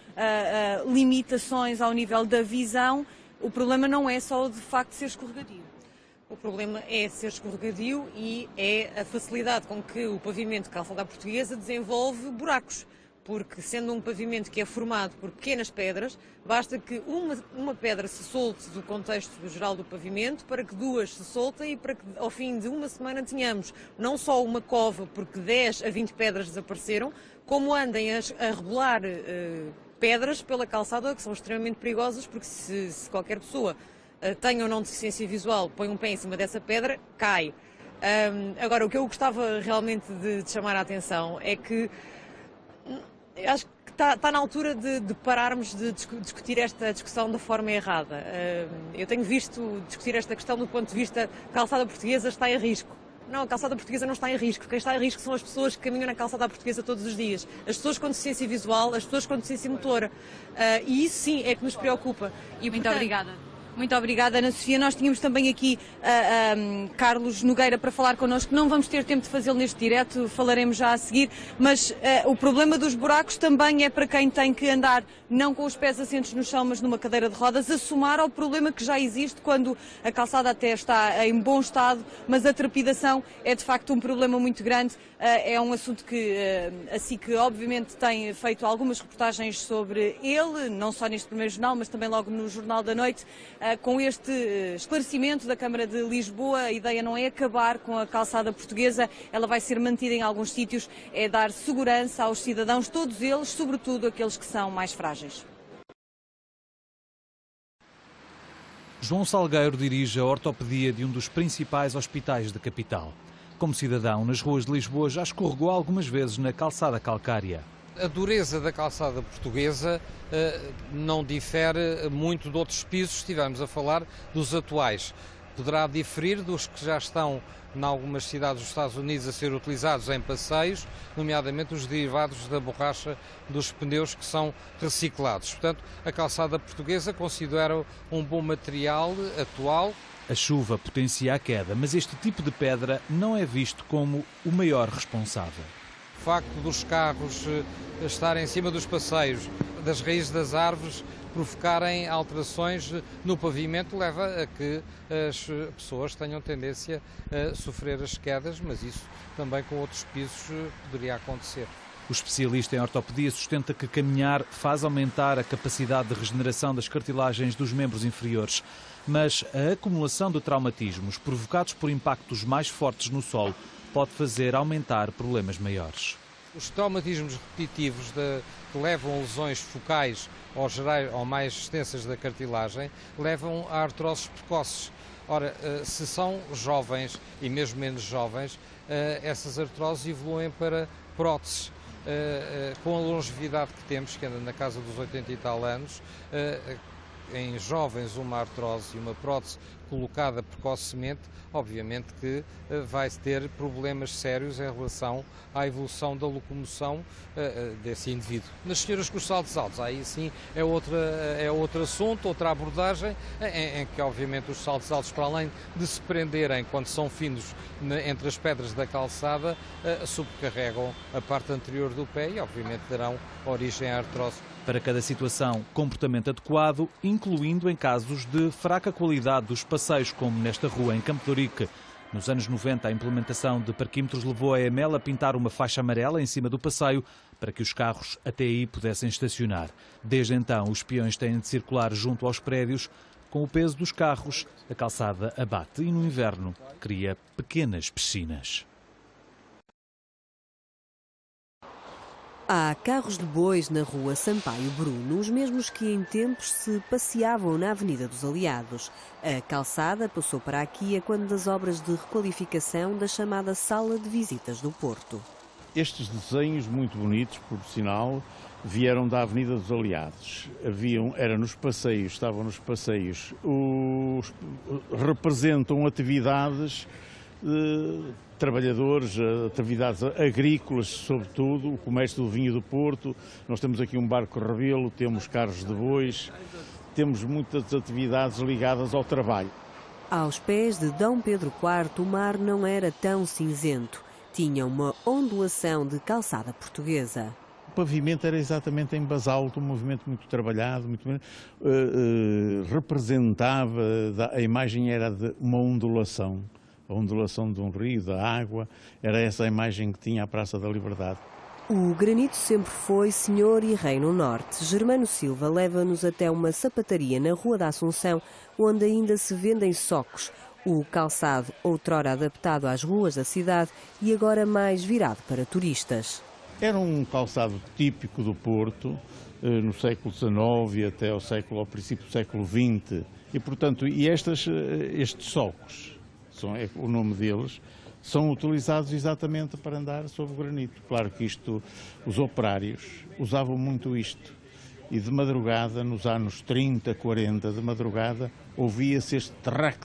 Speaker 10: limitações ao nível da visão, o problema não é só o de facto ser escorregadio.
Speaker 17: O problema é ser escorregadio e é a facilidade com que o pavimento de calçada portuguesa desenvolve buracos. Porque, sendo um pavimento que é formado por pequenas pedras, basta que uma pedra se solte do contexto geral do pavimento para que 2 se soltem e para que, ao fim de uma semana, tenhamos não só uma cova, porque 10 a 20 pedras desapareceram, como andem a rebolar pedras pela calçada, que são extremamente perigosas, porque se qualquer pessoa tem ou não deficiência visual, põe um pé em cima dessa pedra, cai. Agora, o que eu gostava realmente de chamar a atenção é que acho que está na altura de pararmos de discutir esta discussão da forma errada. Eu tenho visto discutir esta questão do ponto de vista calçada portuguesa está em risco. Não, a calçada portuguesa não está em risco. Quem está em risco são as pessoas que caminham na calçada portuguesa todos os dias. As pessoas com deficiência visual, as pessoas com deficiência motora. E isso sim é que nos preocupa.
Speaker 10: E muito obrigada. Muito obrigada, Ana Sofia. Nós tínhamos também aqui Carlos Nogueira para falar connosco. Não vamos ter tempo de fazê-lo neste direto, falaremos já a seguir, mas o problema dos buracos também é para quem tem que andar não com os pés assentos no chão, mas numa cadeira de rodas, a somar ao problema que já existe quando a calçada até está em bom estado, mas a trepidação é de facto um problema muito grande. É um assunto que a SIC obviamente tem feito algumas reportagens sobre ele, não só neste primeiro jornal, mas também logo no Jornal da Noite. Com este esclarecimento da Câmara de Lisboa, a ideia não é acabar com a calçada portuguesa, ela vai ser mantida em alguns sítios, é dar segurança aos cidadãos, todos eles, sobretudo aqueles que são mais frágeis.
Speaker 18: João Salgueiro dirige a ortopedia de um dos principais hospitais da capital. Como cidadão, nas ruas de Lisboa já escorregou algumas vezes na calçada calcária.
Speaker 19: A dureza da calçada portuguesa não difere muito de outros pisos, estivemos a falar dos atuais. Poderá diferir dos que já estão em algumas cidades dos Estados Unidos a ser utilizados em passeios, nomeadamente os derivados da borracha dos pneus que são reciclados. Portanto, a calçada portuguesa considera um bom material atual.
Speaker 18: A chuva potencia a queda, mas este tipo de pedra não é visto como o maior responsável.
Speaker 19: O facto dos carros estarem em cima dos passeios, das raízes das árvores, provocarem alterações no pavimento, leva a que as pessoas tenham tendência a sofrer as quedas, mas isso também com outros pisos poderia acontecer.
Speaker 18: O especialista em ortopedia sustenta que caminhar faz aumentar a capacidade de regeneração das cartilagens dos membros inferiores, mas a acumulação de traumatismos provocados por impactos mais fortes no solo pode fazer aumentar problemas maiores.
Speaker 19: Os traumatismos repetitivos que levam a lesões focais ou mais extensas da cartilagem levam a artroses precoces. Ora, se são jovens e mesmo menos jovens, essas artroses evoluem para próteses. Com a longevidade que temos, que anda na casa dos 80 e tal anos, em jovens uma artrose e uma prótese colocada precocemente, obviamente que vai ter problemas sérios em relação à evolução da locomoção desse indivíduo. Nas senhoras com os saltos altos, aí sim é outro assunto, outra abordagem, em que obviamente os saltos altos, para além de se prenderem quando são finos entre as pedras da calçada, subcarregam a parte anterior do pé e obviamente darão origem à artrose.
Speaker 18: Para cada situação, comportamento adequado, incluindo em casos de fraca qualidade dos passeios, como nesta rua em Campo de Ourique. Nos anos 90, a implementação de parquímetros levou a EML a pintar uma faixa amarela em cima do passeio para que os carros até aí pudessem estacionar. Desde então, os peões têm de circular junto aos prédios. Com o peso dos carros, a calçada abate e no inverno cria pequenas piscinas.
Speaker 1: Há carros de bois na rua Sampaio Bruno, os mesmos que em tempos se passeavam na Avenida dos Aliados. A calçada passou para aqui quando das obras de requalificação da chamada Sala de Visitas do Porto.
Speaker 20: Estes desenhos, muito bonitos, por sinal, vieram da Avenida dos Aliados. Estavam nos passeios, representam atividades trabalhadores, atividades agrícolas, sobretudo, o comércio do vinho do Porto. Nós temos aqui um barco Rebelo, temos carros de bois, temos muitas atividades ligadas ao trabalho.
Speaker 1: Aos pés de Dom Pedro IV, o mar não era tão cinzento. Tinha uma ondulação de calçada portuguesa.
Speaker 20: O pavimento era exatamente em basalto, um movimento muito trabalhado, representava, a imagem era de uma ondulação. A ondulação de um rio, da água, era essa a imagem que tinha a Praça da Liberdade.
Speaker 1: O granito sempre foi senhor e rei no norte. Germano Silva leva-nos até uma sapataria na Rua da Assunção, onde ainda se vendem socos. O calçado, outrora adaptado às ruas da cidade e agora mais virado para turistas.
Speaker 20: Era um calçado típico do Porto, no século XIX até ao princípio do século XX. E, portanto, estes socos, o nome deles, são utilizados exatamente para andar sobre o granito. Claro que os operários usavam muito isto. E de madrugada, nos anos 30, 40, de madrugada, ouvia-se este trac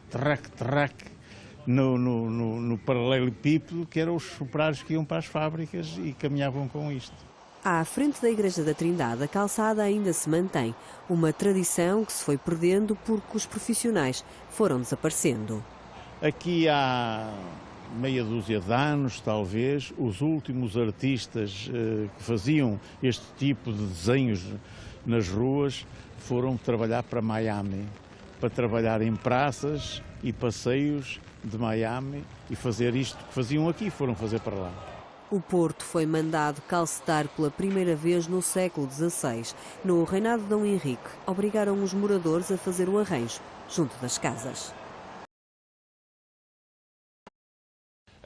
Speaker 20: no paralelepípedo, que eram os operários que iam para as fábricas e caminhavam com isto.
Speaker 1: À frente da Igreja da Trindade, a calçada ainda se mantém. Uma tradição que se foi perdendo porque os profissionais foram desaparecendo.
Speaker 20: Aqui há meia dúzia de anos, talvez, os últimos artistas que faziam este tipo de desenhos nas ruas foram trabalhar para Miami, para trabalhar em praças e passeios de Miami e fazer isto que faziam aqui, foram fazer para lá.
Speaker 1: O Porto foi mandado calcetar pela primeira vez no século XVI. No reinado de Dom Henrique, obrigaram os moradores a fazer o arranjo junto das casas.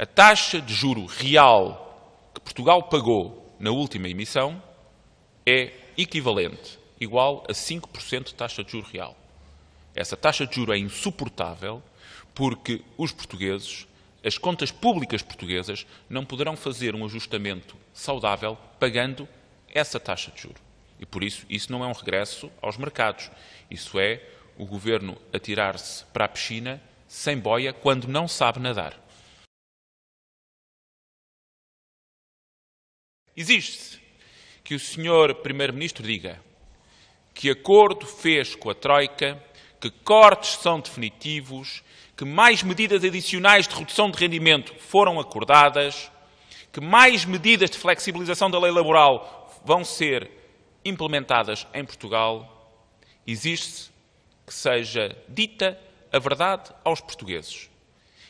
Speaker 21: A taxa de juro real que Portugal pagou na última emissão é equivalente, igual a 5% de taxa de juro real. Essa taxa de juro é insuportável porque os portugueses, as contas públicas portuguesas, não poderão fazer um ajustamento saudável pagando essa taxa de juro. E por isso não é um regresso aos mercados. Isso é o governo atirar-se para a piscina sem boia quando não sabe nadar. Exige-se que o Sr. Primeiro-Ministro diga que acordo fez com a Troika, que cortes são definitivos, que mais medidas adicionais de redução de rendimento foram acordadas, que mais medidas de flexibilização da lei laboral vão ser implementadas em Portugal. Exige-se que seja dita a verdade aos portugueses.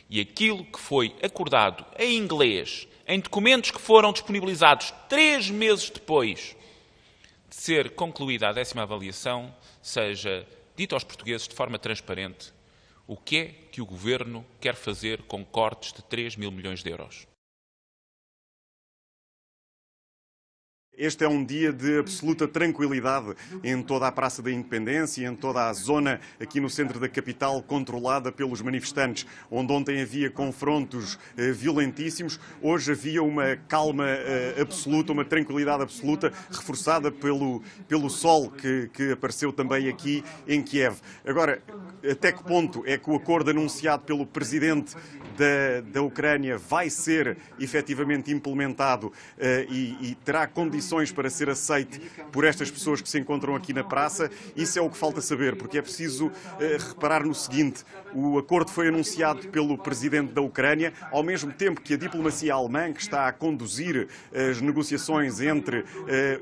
Speaker 21: E aquilo que foi acordado em inglês em documentos que foram disponibilizados 3 meses depois de ser concluída a 10ª avaliação, seja dito aos portugueses de forma transparente o que é que o Governo quer fazer com cortes de 3 mil milhões de euros.
Speaker 3: Este é um dia de absoluta tranquilidade em toda a Praça da Independência, em toda a zona aqui no centro da capital controlada pelos manifestantes, onde ontem havia confrontos violentíssimos. Hoje havia uma calma absoluta, uma tranquilidade absoluta, reforçada pelo sol que apareceu também aqui em Kiev. Agora, até que ponto é que o acordo anunciado pelo presidente da Ucrânia vai ser efetivamente implementado e terá condições para ser aceite por estas pessoas que se encontram aqui na praça? Isso é o que falta saber, porque é preciso reparar no seguinte: o acordo foi anunciado pelo presidente da Ucrânia, ao mesmo tempo que a diplomacia alemã, que está a conduzir as negociações entre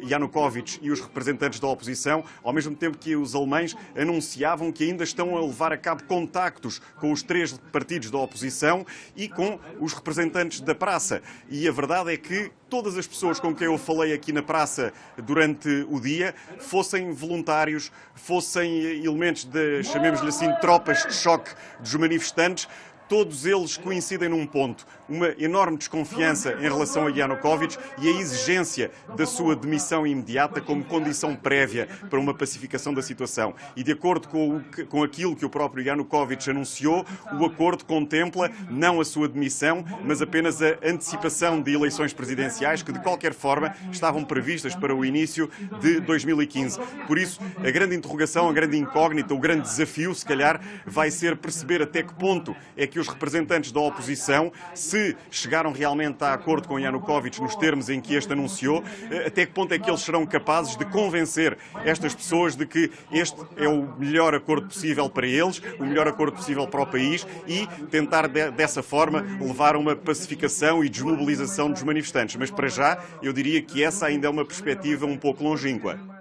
Speaker 3: Yanukovych e os representantes da oposição, ao mesmo tempo que os alemães anunciavam que ainda estão a levar a cabo contactos com os 3 partidos da oposição e com os representantes da praça. E a verdade é que todas as pessoas com quem eu falei aqui na praça durante o dia, fossem voluntários, fossem elementos de, chamemos-lhe assim, tropas de choque dos manifestantes, todos eles coincidem num ponto: uma enorme desconfiança em relação a Yanukovych e a exigência da sua demissão imediata como condição prévia para uma pacificação da situação. E de acordo com aquilo que o próprio Yanukovych anunciou, o acordo contempla não a sua demissão, mas apenas a antecipação de eleições presidenciais que, de qualquer forma, estavam previstas para o início de 2015. Por isso, a grande interrogação, a grande incógnita, o grande desafio, se calhar, vai ser perceber até que ponto é que os representantes da oposição, se chegaram realmente a acordo com Yanukovych nos termos em que este anunciou, até que ponto é que eles serão capazes de convencer estas pessoas de que este é o melhor acordo possível para eles, o melhor acordo possível para o país, e tentar dessa forma levar a uma pacificação e desmobilização dos manifestantes. Mas para já, eu diria que essa ainda é uma perspectiva um pouco longínqua.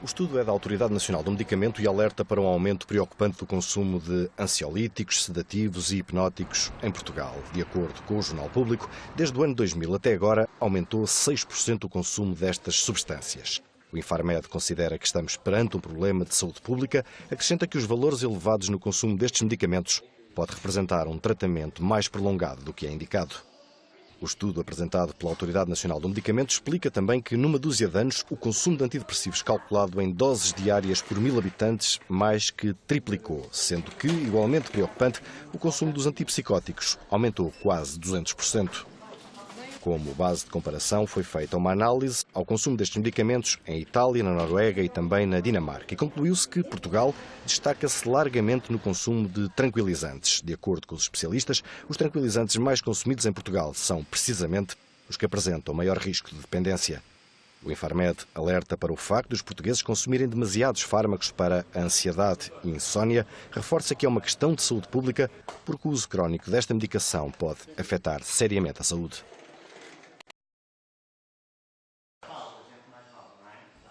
Speaker 4: O estudo é da Autoridade Nacional do Medicamento e alerta para um aumento preocupante do consumo de ansiolíticos, sedativos e hipnóticos em Portugal. De acordo com o Jornal Público, desde o ano 2000 até agora aumentou 6% o consumo destas substâncias. O Infarmed considera que estamos perante um problema de saúde pública, acrescenta que os valores elevados no consumo destes medicamentos pode representar um tratamento mais prolongado do que é indicado. O estudo apresentado pela Autoridade Nacional do Medicamento explica também que, numa dúzia de anos, o consumo de antidepressivos calculado em doses diárias por 1000 habitantes mais que triplicou, sendo que, igualmente preocupante, o consumo dos antipsicóticos aumentou quase 200%. Como base de comparação, foi feita uma análise ao consumo destes medicamentos em Itália, na Noruega e também na Dinamarca. E concluiu-se que Portugal destaca-se largamente no consumo de tranquilizantes. De acordo com os especialistas, os tranquilizantes mais consumidos em Portugal são, precisamente, os que apresentam maior risco de dependência. O Infarmed alerta para o facto dos portugueses consumirem demasiados fármacos para a ansiedade e insónia, reforça que é uma questão de saúde pública, porque o uso crónico desta medicação pode afetar seriamente a saúde.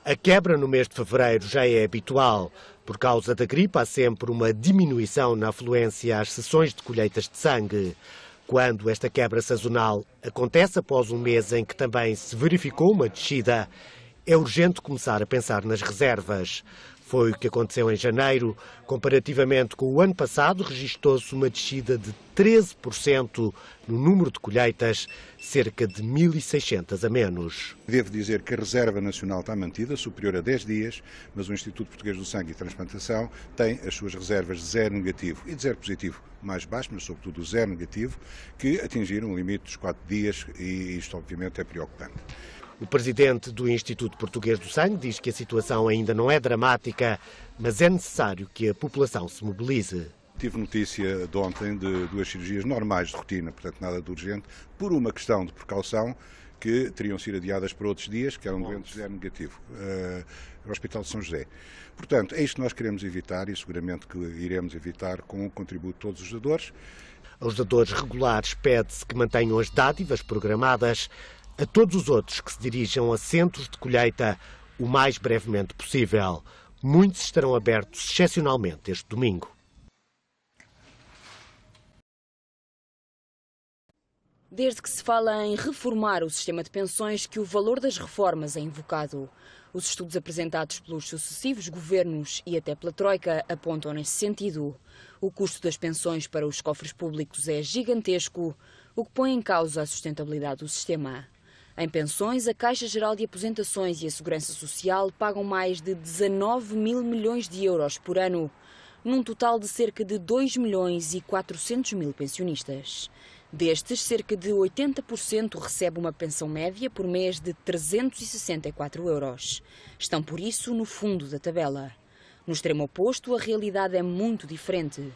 Speaker 8: A quebra no mês de fevereiro já é habitual. Por causa da gripe, há sempre uma diminuição na afluência às sessões de colheitas de sangue. Quando esta quebra sazonal acontece após um mês em que também se verificou uma descida, é urgente começar a pensar nas reservas. Foi o que aconteceu em janeiro. Comparativamente com o ano passado, registou-se uma descida de 13% no número de colheitas, cerca de 1.600 a menos.
Speaker 9: Devo dizer que a Reserva Nacional está mantida, superior a 10 dias, mas o Instituto Português do Sangue e Transplantação tem as suas reservas de zero negativo e de zero positivo mais baixo, mas sobretudo o zero negativo, que atingiram o limite dos 4 dias e isto obviamente é preocupante.
Speaker 8: O presidente do Instituto Português do Sangue diz que a situação ainda não é dramática, mas é necessário que a população se mobilize.
Speaker 9: Tive notícia de ontem de 2 cirurgias normais de rotina, portanto nada de urgente, por uma questão de precaução, que teriam sido adiadas para outros dias, que eram doentes zero negativo, no Hospital de São José. Portanto, é isto que nós queremos evitar e seguramente que iremos evitar com o contributo de todos os dadores.
Speaker 8: Aos dadores regulares pede-se que mantenham as dádivas programadas. A todos os outros que se dirijam a centros de colheita o mais brevemente possível. Muitos estarão abertos excepcionalmente este domingo.
Speaker 13: desde que se fala em reformar o sistema de pensões que o valor das reformas é invocado. Os estudos apresentados pelos sucessivos governos e até pela Troika apontam nesse sentido. O custo das pensões para os cofres públicos é gigantesco, o que põe em causa a sustentabilidade do sistema. Em pensões, a Caixa Geral de Aposentações e a Segurança Social pagam mais de 19 mil milhões de euros por ano, num total de cerca de 2 milhões e 400 mil pensionistas. Destes, cerca de 80% recebe uma pensão média por mês de 364 euros. Estão, por isso, no fundo da tabela. No extremo oposto, a realidade é muito diferente.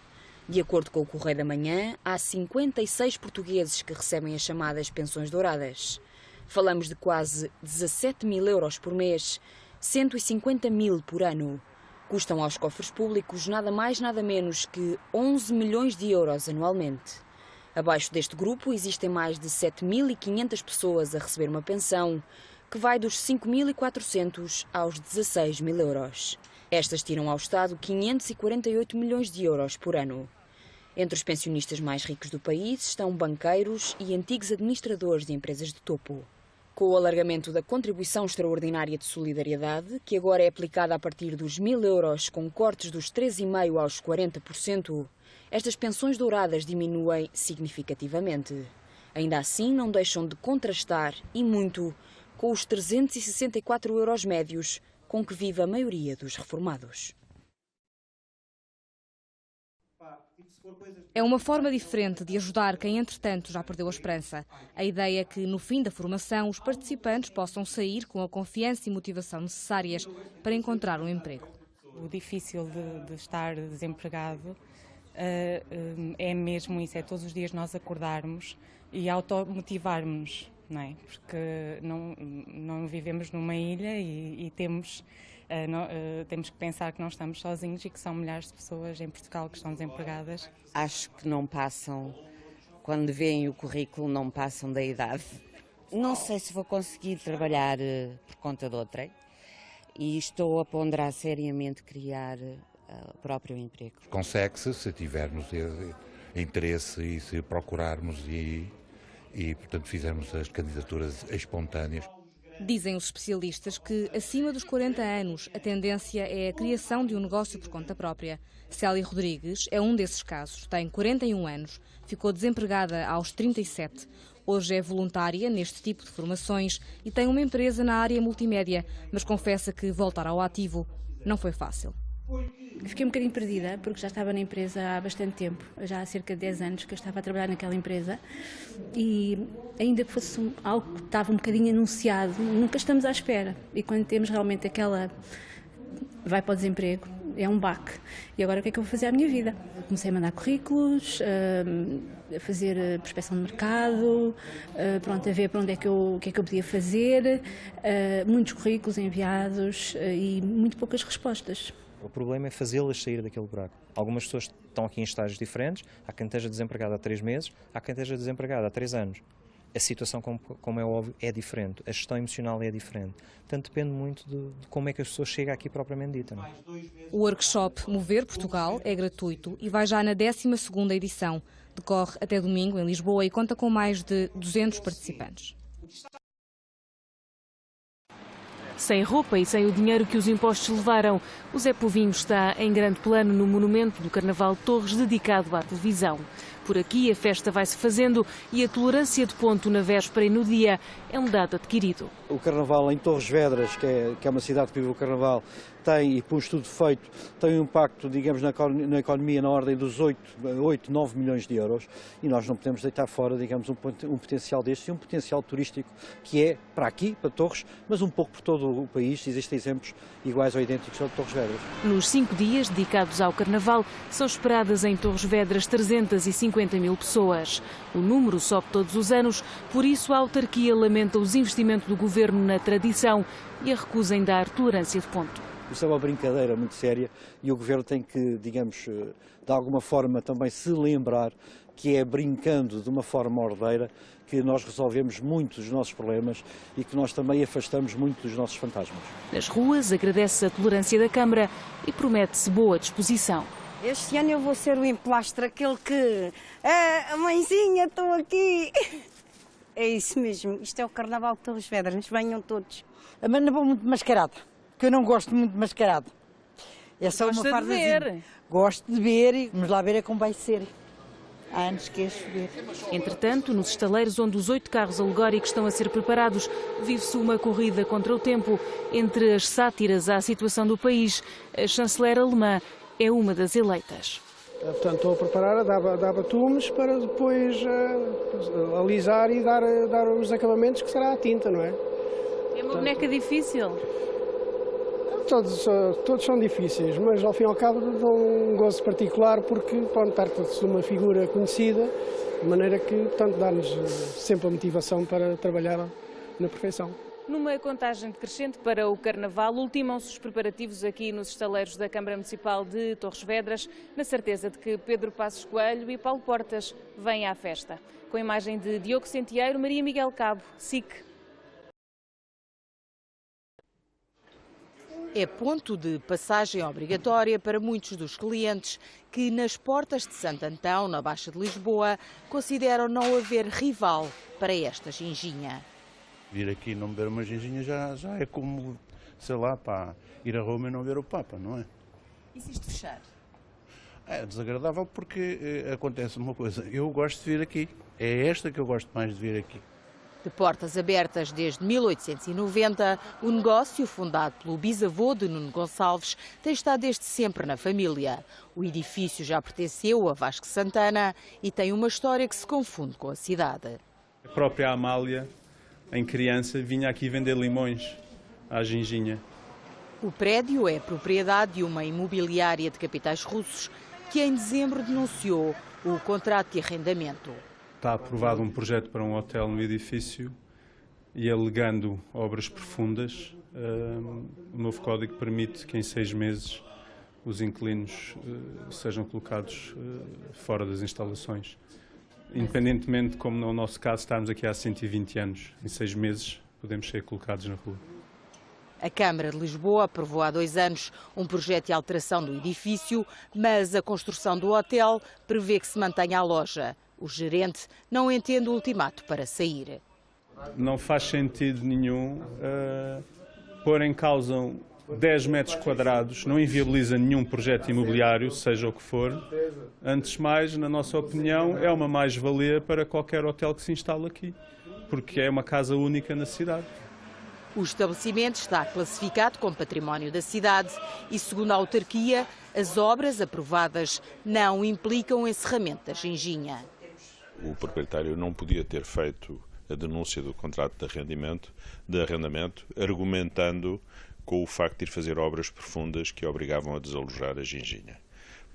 Speaker 13: De acordo com o Correio da Manhã, há 56 portugueses que recebem as chamadas pensões douradas. Falamos de quase 17 mil euros por mês, 150 mil por ano. Custam aos cofres públicos nada mais nada menos que 11 milhões de euros anualmente. Abaixo deste grupo existem mais de 7.500 pessoas a receber uma pensão, que vai dos 5.400 aos 16 mil euros. Estas tiram ao Estado 548 milhões de euros por ano. Entre os pensionistas mais ricos do país estão banqueiros e antigos administradores de empresas de topo. Com o alargamento da contribuição extraordinária de solidariedade, que agora é aplicada a partir dos 1.000 euros com cortes dos 3,5% aos 40%, estas pensões douradas diminuem significativamente. Ainda assim, não deixam de contrastar, e muito, com os 364 euros médios com que vive a maioria dos reformados.
Speaker 14: É uma forma diferente de ajudar quem, entretanto, já perdeu a esperança. A ideia é que, no fim da formação, os participantes possam sair com a confiança e motivação necessárias para encontrar um emprego.
Speaker 22: O difícil de estar desempregado é mesmo isso, é todos os dias nós acordarmos e automotivarmos, não é? Porque não vivemos numa ilha e temos que pensar que não estamos sozinhos e que são milhares de pessoas em Portugal que estão desempregadas.
Speaker 23: Acho que não passam, quando veem o currículo, não passam da idade. Não sei se vou conseguir trabalhar por conta de outrem e estou a ponderar seriamente criar o próprio emprego.
Speaker 24: Consegue-se se tivermos interesse e se procurarmos e portanto, fizermos as candidaturas espontâneas.
Speaker 14: Dizem os especialistas que, acima dos 40 anos, a tendência é a criação de um negócio por conta própria. Célia Rodrigues é um desses casos. Tem 41 anos, ficou desempregada aos 37. Hoje é voluntária neste tipo de formações e tem uma empresa na área multimédia, mas confessa que voltar ao ativo não foi fácil.
Speaker 25: Fiquei um bocadinho perdida, porque já estava na empresa há bastante tempo, já há cerca de 10 anos que eu estava a trabalhar naquela empresa e ainda que fosse algo que estava um bocadinho anunciado, nunca estamos à espera. E quando temos realmente aquela vai para o desemprego, é um baque. E agora o que é que eu vou fazer à minha vida? Comecei a mandar currículos, a fazer prospecção de mercado, pronto, a ver para onde é que o que é que eu podia fazer, muitos currículos enviados e muito poucas respostas.
Speaker 26: O problema é fazê-las sair daquele buraco. Algumas pessoas estão aqui em estágios diferentes, há quem esteja desempregado há 3 meses, há quem esteja desempregado há 3 anos. A situação, como é óbvio, é diferente, a gestão emocional é diferente. Portanto, depende muito de como é que as pessoas chegam aqui propriamente dita. Não é?
Speaker 14: O workshop Mover Portugal é gratuito e vai já na 12ª edição. Decorre até domingo em Lisboa e conta com mais de 200 participantes.
Speaker 12: Sem roupa e sem o dinheiro que os impostos levaram, o Zé Povinho está em grande plano no monumento do Carnaval de Torres dedicado à televisão. Por aqui a festa vai-se fazendo e a tolerância de ponto na véspera e no dia é um dado adquirido.
Speaker 27: O Carnaval em Torres Vedras, que é uma cidade que vive o Carnaval, tem, e por um estudo feito, tem um impacto, digamos, na economia na ordem dos 8, 9 milhões de euros e nós não podemos deitar fora, digamos, um potencial deste e um potencial turístico que é para aqui, para Torres, mas um pouco por todo o país. Existem exemplos iguais ou idênticos ao de Torres Vedras.
Speaker 12: Nos 5 dias dedicados ao Carnaval, são esperadas em Torres Vedras 350 mil pessoas. O número sobe todos os anos, por isso a autarquia lamenta o desinvestimento do governo na tradição e a recusa em dar tolerância de ponto.
Speaker 27: Isso é uma brincadeira muito séria e o governo tem que, digamos, de alguma forma também se lembrar que é brincando de uma forma ordeira que nós resolvemos muito dos nossos problemas e que nós também afastamos muito dos nossos fantasmas.
Speaker 12: Nas ruas agradece a tolerância da Câmara e promete-se boa disposição.
Speaker 15: Este ano eu vou ser o emplastre, aquele que... mãezinha, estou aqui! É isso mesmo, isto é o Carnaval de Torres Vedras, venham todos.
Speaker 2: Mas não vou muito mascarado, porque eu não gosto muito de mascarado. É só uma fardazinha. Gosto de ver e vamos lá ver como vai ser. Há anos que é chover.
Speaker 12: Entretanto, nos estaleiros onde os 8 carros alegóricos estão a ser preparados, vive-se uma corrida contra o tempo. Entre as sátiras à situação do país, a chanceler alemã é uma das eleitas.
Speaker 5: Portanto, estou a preparar a dar batumes para depois alisar e dar os acabamentos que será a tinta, não é?
Speaker 12: É uma boneca difícil?
Speaker 5: Todos são difíceis, mas ao fim e ao cabo dão um gozo particular porque trata-se de uma figura conhecida, de maneira que, portanto, dá-nos sempre a motivação para trabalhar na perfeição.
Speaker 12: Numa contagem decrescente para o Carnaval, ultimam-se os preparativos aqui nos estaleiros da Câmara Municipal de Torres Vedras, na certeza de que Pedro Passos Coelho e Paulo Portas vêm à festa. Com a imagem de Diogo Centeiro, Maria Miguel Cabo, SIC.
Speaker 6: É ponto de passagem obrigatória para muitos dos clientes que, nas portas de Santo Antão, na Baixa de Lisboa, consideram não haver rival para esta ginginha.
Speaker 7: Vir aqui e não beber uma ginginha já é como, sei lá, ir a Roma e não ver o Papa, não é?
Speaker 6: E se isto fechar?
Speaker 7: É desagradável porque acontece uma coisa, eu gosto de vir aqui, é esta que eu gosto mais de vir aqui.
Speaker 6: De portas abertas desde 1890, o negócio, fundado pelo bisavô de Nuno Gonçalves, tem estado desde sempre na família. O edifício já pertenceu a Vasco Santana e tem uma história que se confunde com a cidade.
Speaker 11: A própria Amália, em criança, vinha aqui vender limões à ginginha.
Speaker 6: O prédio é propriedade de uma imobiliária de capitais russos que em dezembro denunciou o contrato de arrendamento.
Speaker 11: Está aprovado um projeto para um hotel no edifício e, alegando obras profundas, o novo código permite que em 6 meses os inquilinos sejam colocados fora das instalações. Independentemente, como no nosso caso, estarmos aqui há 120 anos, em 6 meses podemos ser colocados na rua.
Speaker 6: A Câmara de Lisboa aprovou há 2 anos um projeto de alteração do edifício, mas a construção do hotel prevê que se mantenha a loja. O gerente não entende o ultimato para sair.
Speaker 11: Não faz sentido nenhum pôr em causa 10 metros quadrados, não inviabiliza nenhum projeto imobiliário, seja o que for. Antes de mais, na nossa opinião, é uma mais-valia para qualquer hotel que se instale aqui, porque é uma casa única na cidade.
Speaker 6: O estabelecimento está classificado como património da cidade e, segundo a autarquia, as obras aprovadas não implicam o encerramento da ginginha.
Speaker 16: O proprietário não podia ter feito a denúncia do contrato de arrendamento, argumentando com o facto de ir fazer obras profundas que obrigavam a desalojar a ginginha.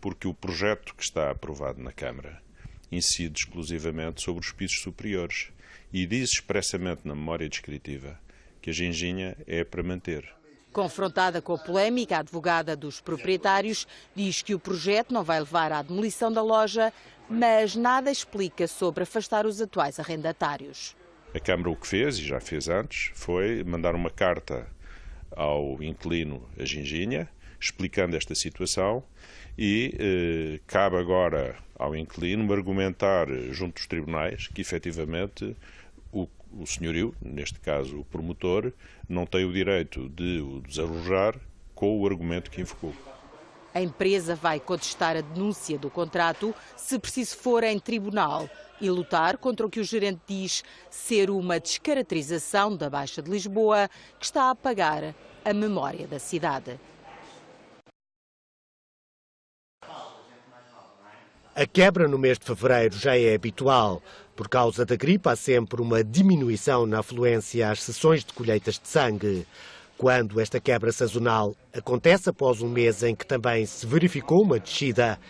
Speaker 16: Porque o projeto que está aprovado na Câmara incide exclusivamente sobre os pisos superiores e diz expressamente na memória descritiva que a ginginha é para manter.
Speaker 6: Confrontada com a polémica, a advogada dos proprietários diz que o projeto não vai levar à demolição da loja, mas nada explica sobre afastar os atuais arrendatários.
Speaker 16: A Câmara o que fez, e já fez antes, foi mandar uma carta ao inquilino a ginginha, explicando esta situação e cabe agora ao inquilino argumentar junto dos tribunais que efetivamente o senhorio, neste caso o promotor, não tem o direito de o desalojar com o argumento que invocou.
Speaker 6: A empresa vai contestar a denúncia do contrato, se preciso for em tribunal, e lutar contra o que o gerente diz ser uma descaracterização da Baixa de Lisboa, que está a apagar a memória da cidade.
Speaker 8: A quebra no mês de fevereiro já é habitual. Por causa da gripe, há sempre uma diminuição na afluência às sessões de colheitas de sangue. Quando esta quebra sazonal acontece após um mês em que também se verificou uma descida,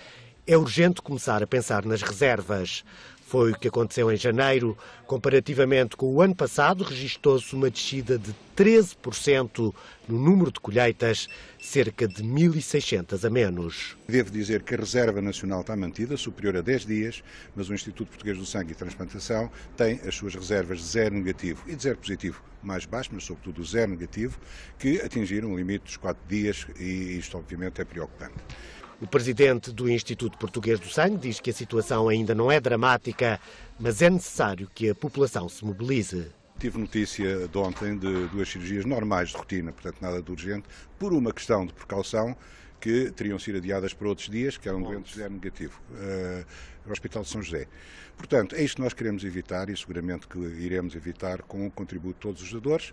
Speaker 8: é urgente começar a pensar nas reservas. Foi o que aconteceu em janeiro. Comparativamente com o ano passado, registou-se uma descida de 13% no número de colheitas, cerca de 1.600 a menos.
Speaker 9: Devo dizer que a Reserva Nacional está mantida, superior a 10 dias, mas o Instituto Português do Sangue e Transplantação tem as suas reservas de 0 negativo e de 0 positivo mais baixo, mas sobretudo o 0 negativo, que atingiram o limite dos 4 dias e isto obviamente é preocupante.
Speaker 8: O presidente do Instituto Português do Sangue diz que a situação ainda não é dramática, mas é necessário que a população se mobilize.
Speaker 9: Tive notícia de ontem de 2 cirurgias normais de rotina, portanto nada de urgente, por uma questão de precaução, que teriam sido adiadas para outros dias, que eram doentes zero negativo, no Hospital de São José. Portanto, é isto que nós queremos evitar e seguramente que iremos evitar com o contributo de todos os dadores.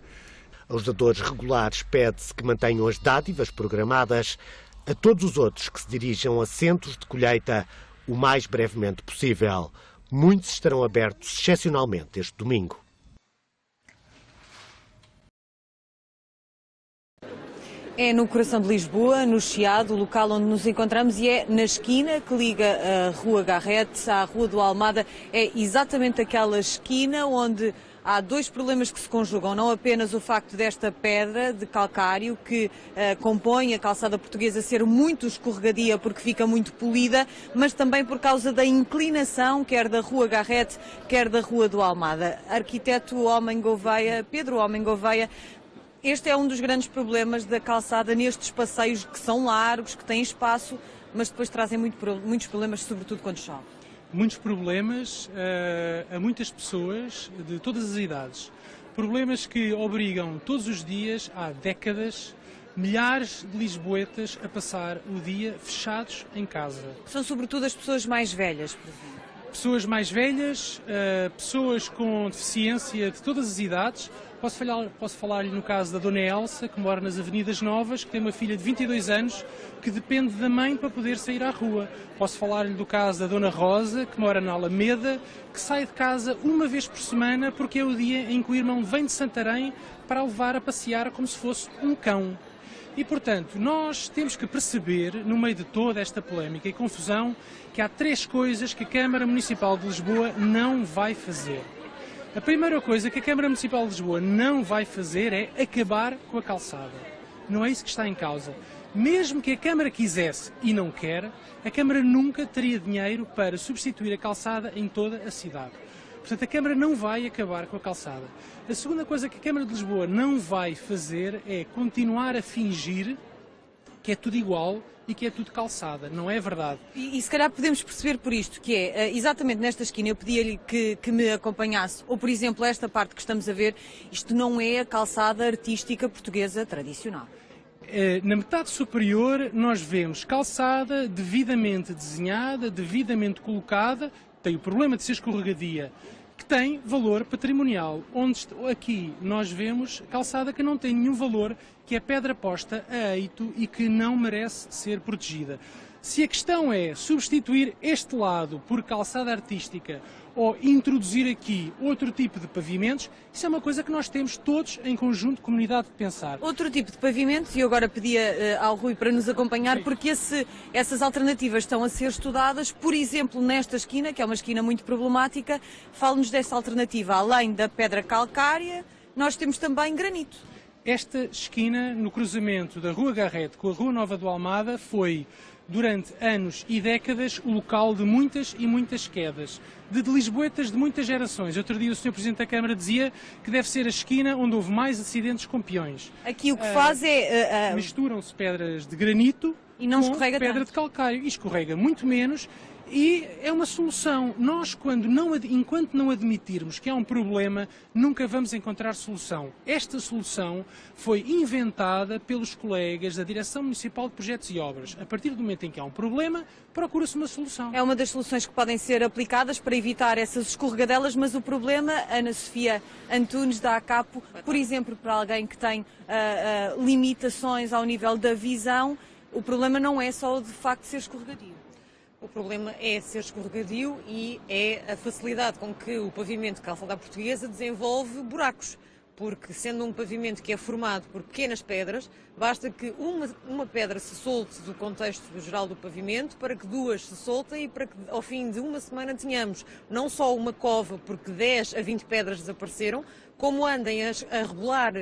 Speaker 8: Aos dadores regulares pede-se que mantenham as dádivas programadas. A todos os outros que se dirijam a centros de colheita o mais brevemente possível. Muitos estarão abertos excepcionalmente este domingo.
Speaker 1: É no coração de Lisboa, no Chiado, o local onde nos encontramos, e é na esquina que liga a Rua Garrete à Rua do Almada. É exatamente aquela esquina onde há 2 problemas que se conjugam, não apenas o facto desta pedra de calcário que compõe a calçada portuguesa ser muito escorregadia porque fica muito polida, mas também por causa da inclinação, quer da Rua Garrete, quer da Rua do Almada. Arquiteto Homem Gouveia, Pedro Homem Gouveia, este é um dos grandes problemas da calçada nestes passeios que são largos, que têm espaço, mas depois trazem muitos problemas, sobretudo quando chove.
Speaker 10: Muitos problemas a muitas pessoas de todas as idades. Problemas que obrigam todos os dias, há décadas, milhares de lisboetas a passar o dia fechados em casa.
Speaker 1: São sobretudo as pessoas mais velhas, por exemplo.
Speaker 10: Pessoas mais velhas, pessoas com deficiência de todas as idades. Posso falar-lhe no caso da Dona Elsa, que mora nas Avenidas Novas, que tem uma filha de 22 anos, que depende da mãe para poder sair à rua. Posso falar-lhe do caso da Dona Rosa, que mora na Alameda, que sai de casa uma vez por semana porque é o dia em que o irmão vem de Santarém para a levar a passear como se fosse um cão. E, portanto, nós temos que perceber, no meio de toda esta polémica e confusão, que há 3 coisas que a Câmara Municipal de Lisboa não vai fazer. A primeira coisa que a Câmara Municipal de Lisboa não vai fazer é acabar com a calçada. Não é isso que está em causa. Mesmo que a Câmara quisesse e não quer, a Câmara nunca teria dinheiro para substituir a calçada em toda a cidade. Portanto, a Câmara não vai acabar com a calçada. A segunda coisa que a Câmara de Lisboa não vai fazer é continuar a fingir que é tudo igual e que é tudo calçada. Não é verdade.
Speaker 1: E se calhar podemos perceber por isto, que é exatamente nesta esquina, eu pedia-lhe que me acompanhasse, ou por exemplo esta parte que estamos a ver, isto não é a calçada artística portuguesa tradicional.
Speaker 10: Na metade superior nós vemos calçada devidamente desenhada, devidamente colocada, tem o problema de ser escorregadia, que tem valor patrimonial, onde aqui nós vemos calçada que não tem nenhum valor, que é pedra posta a eito e que não merece ser protegida. Se a questão é substituir este lado por calçada artística ou introduzir aqui outro tipo de pavimentos, isso é uma coisa que nós temos todos em conjunto, comunidade, de pensar.
Speaker 1: Outro tipo de pavimentos, e eu agora pedia ao Rui para nos acompanhar, porque essas alternativas estão a ser estudadas, por exemplo, nesta esquina, que é uma esquina muito problemática, fale-nos dessa alternativa. Além da pedra calcária, nós temos também granito.
Speaker 10: Esta esquina, no cruzamento da Rua Garrete com a Rua Nova do Almada, foi durante anos e décadas o local de muitas e muitas quedas, de lisboetas de muitas gerações. Outro dia o Sr. Presidente da Câmara dizia que deve ser a esquina onde houve mais acidentes com peões.
Speaker 1: Aqui o que faz é...
Speaker 10: Misturam-se pedras de granito
Speaker 1: e não
Speaker 10: com
Speaker 1: escorrega
Speaker 10: pedra
Speaker 1: tanto.
Speaker 10: De calcário. E escorrega muito menos. E é uma solução. Nós, enquanto não admitirmos que há um problema, nunca vamos encontrar solução. Esta solução foi inventada pelos colegas da Direção Municipal de Projetos e Obras. A partir do momento em que há um problema, procura-se uma solução.
Speaker 1: É uma das soluções que podem ser aplicadas para evitar essas escorregadelas, mas o problema, Ana Sofia Antunes da ACAPO, por exemplo, para alguém que tem limitações ao nível da visão, o problema não é só o de facto ser escorregadio.
Speaker 17: O problema é ser escorregadio e é a facilidade com que o pavimento de calçada portuguesa desenvolve buracos, porque sendo um pavimento que é formado por pequenas pedras, basta que uma pedra se solte do contexto geral do pavimento para que 2 se soltem e para que ao fim de uma semana tenhamos não só uma cova, porque 10 a 20 pedras desapareceram, como andem a rebolar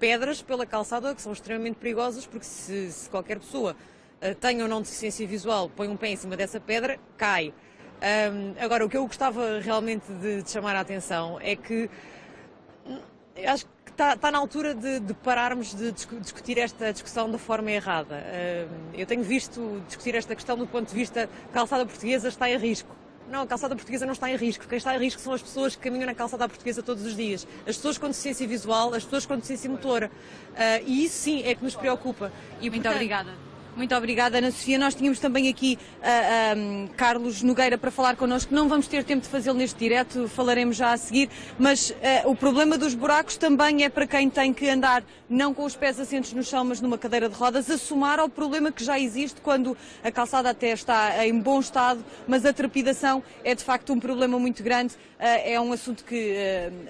Speaker 17: pedras pela calçada que são extremamente perigosas, porque se qualquer pessoa tenha ou não deficiência visual, põe um pé em cima dessa pedra, cai. Agora, o que eu gostava realmente de chamar a atenção é que acho que está na altura de pararmos de discutir esta discussão da forma errada. Eu tenho visto discutir esta questão do ponto de vista que a calçada portuguesa está em risco. Não, a calçada portuguesa não está em risco. Quem está em risco são as pessoas que caminham na calçada portuguesa todos os dias. As pessoas com deficiência visual, as pessoas com deficiência motora. E isso sim é que nos preocupa. E,
Speaker 1: muito obrigada. Muito obrigada, Ana Sofia. Nós tínhamos também aqui Carlos Nogueira para falar connosco. Não vamos ter tempo de fazê-lo neste direto, falaremos já a seguir, mas o problema dos buracos também é para quem tem que andar não com os pés assentos no chão, mas numa cadeira de rodas, a somar ao problema que já existe quando a calçada até está em bom estado, mas a trepidação é de facto um problema muito grande. É um assunto que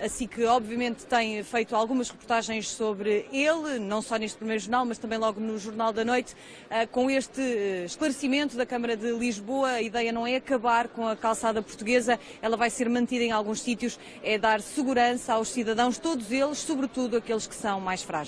Speaker 1: a SIC obviamente tem feito algumas reportagens sobre ele, não só neste primeiro jornal, mas também logo no Jornal da Noite. Com este esclarecimento da Câmara de Lisboa, a ideia não é acabar com a calçada portuguesa, ela vai ser mantida em alguns sítios, é dar segurança aos cidadãos, todos eles, sobretudo aqueles que são mais frágeis.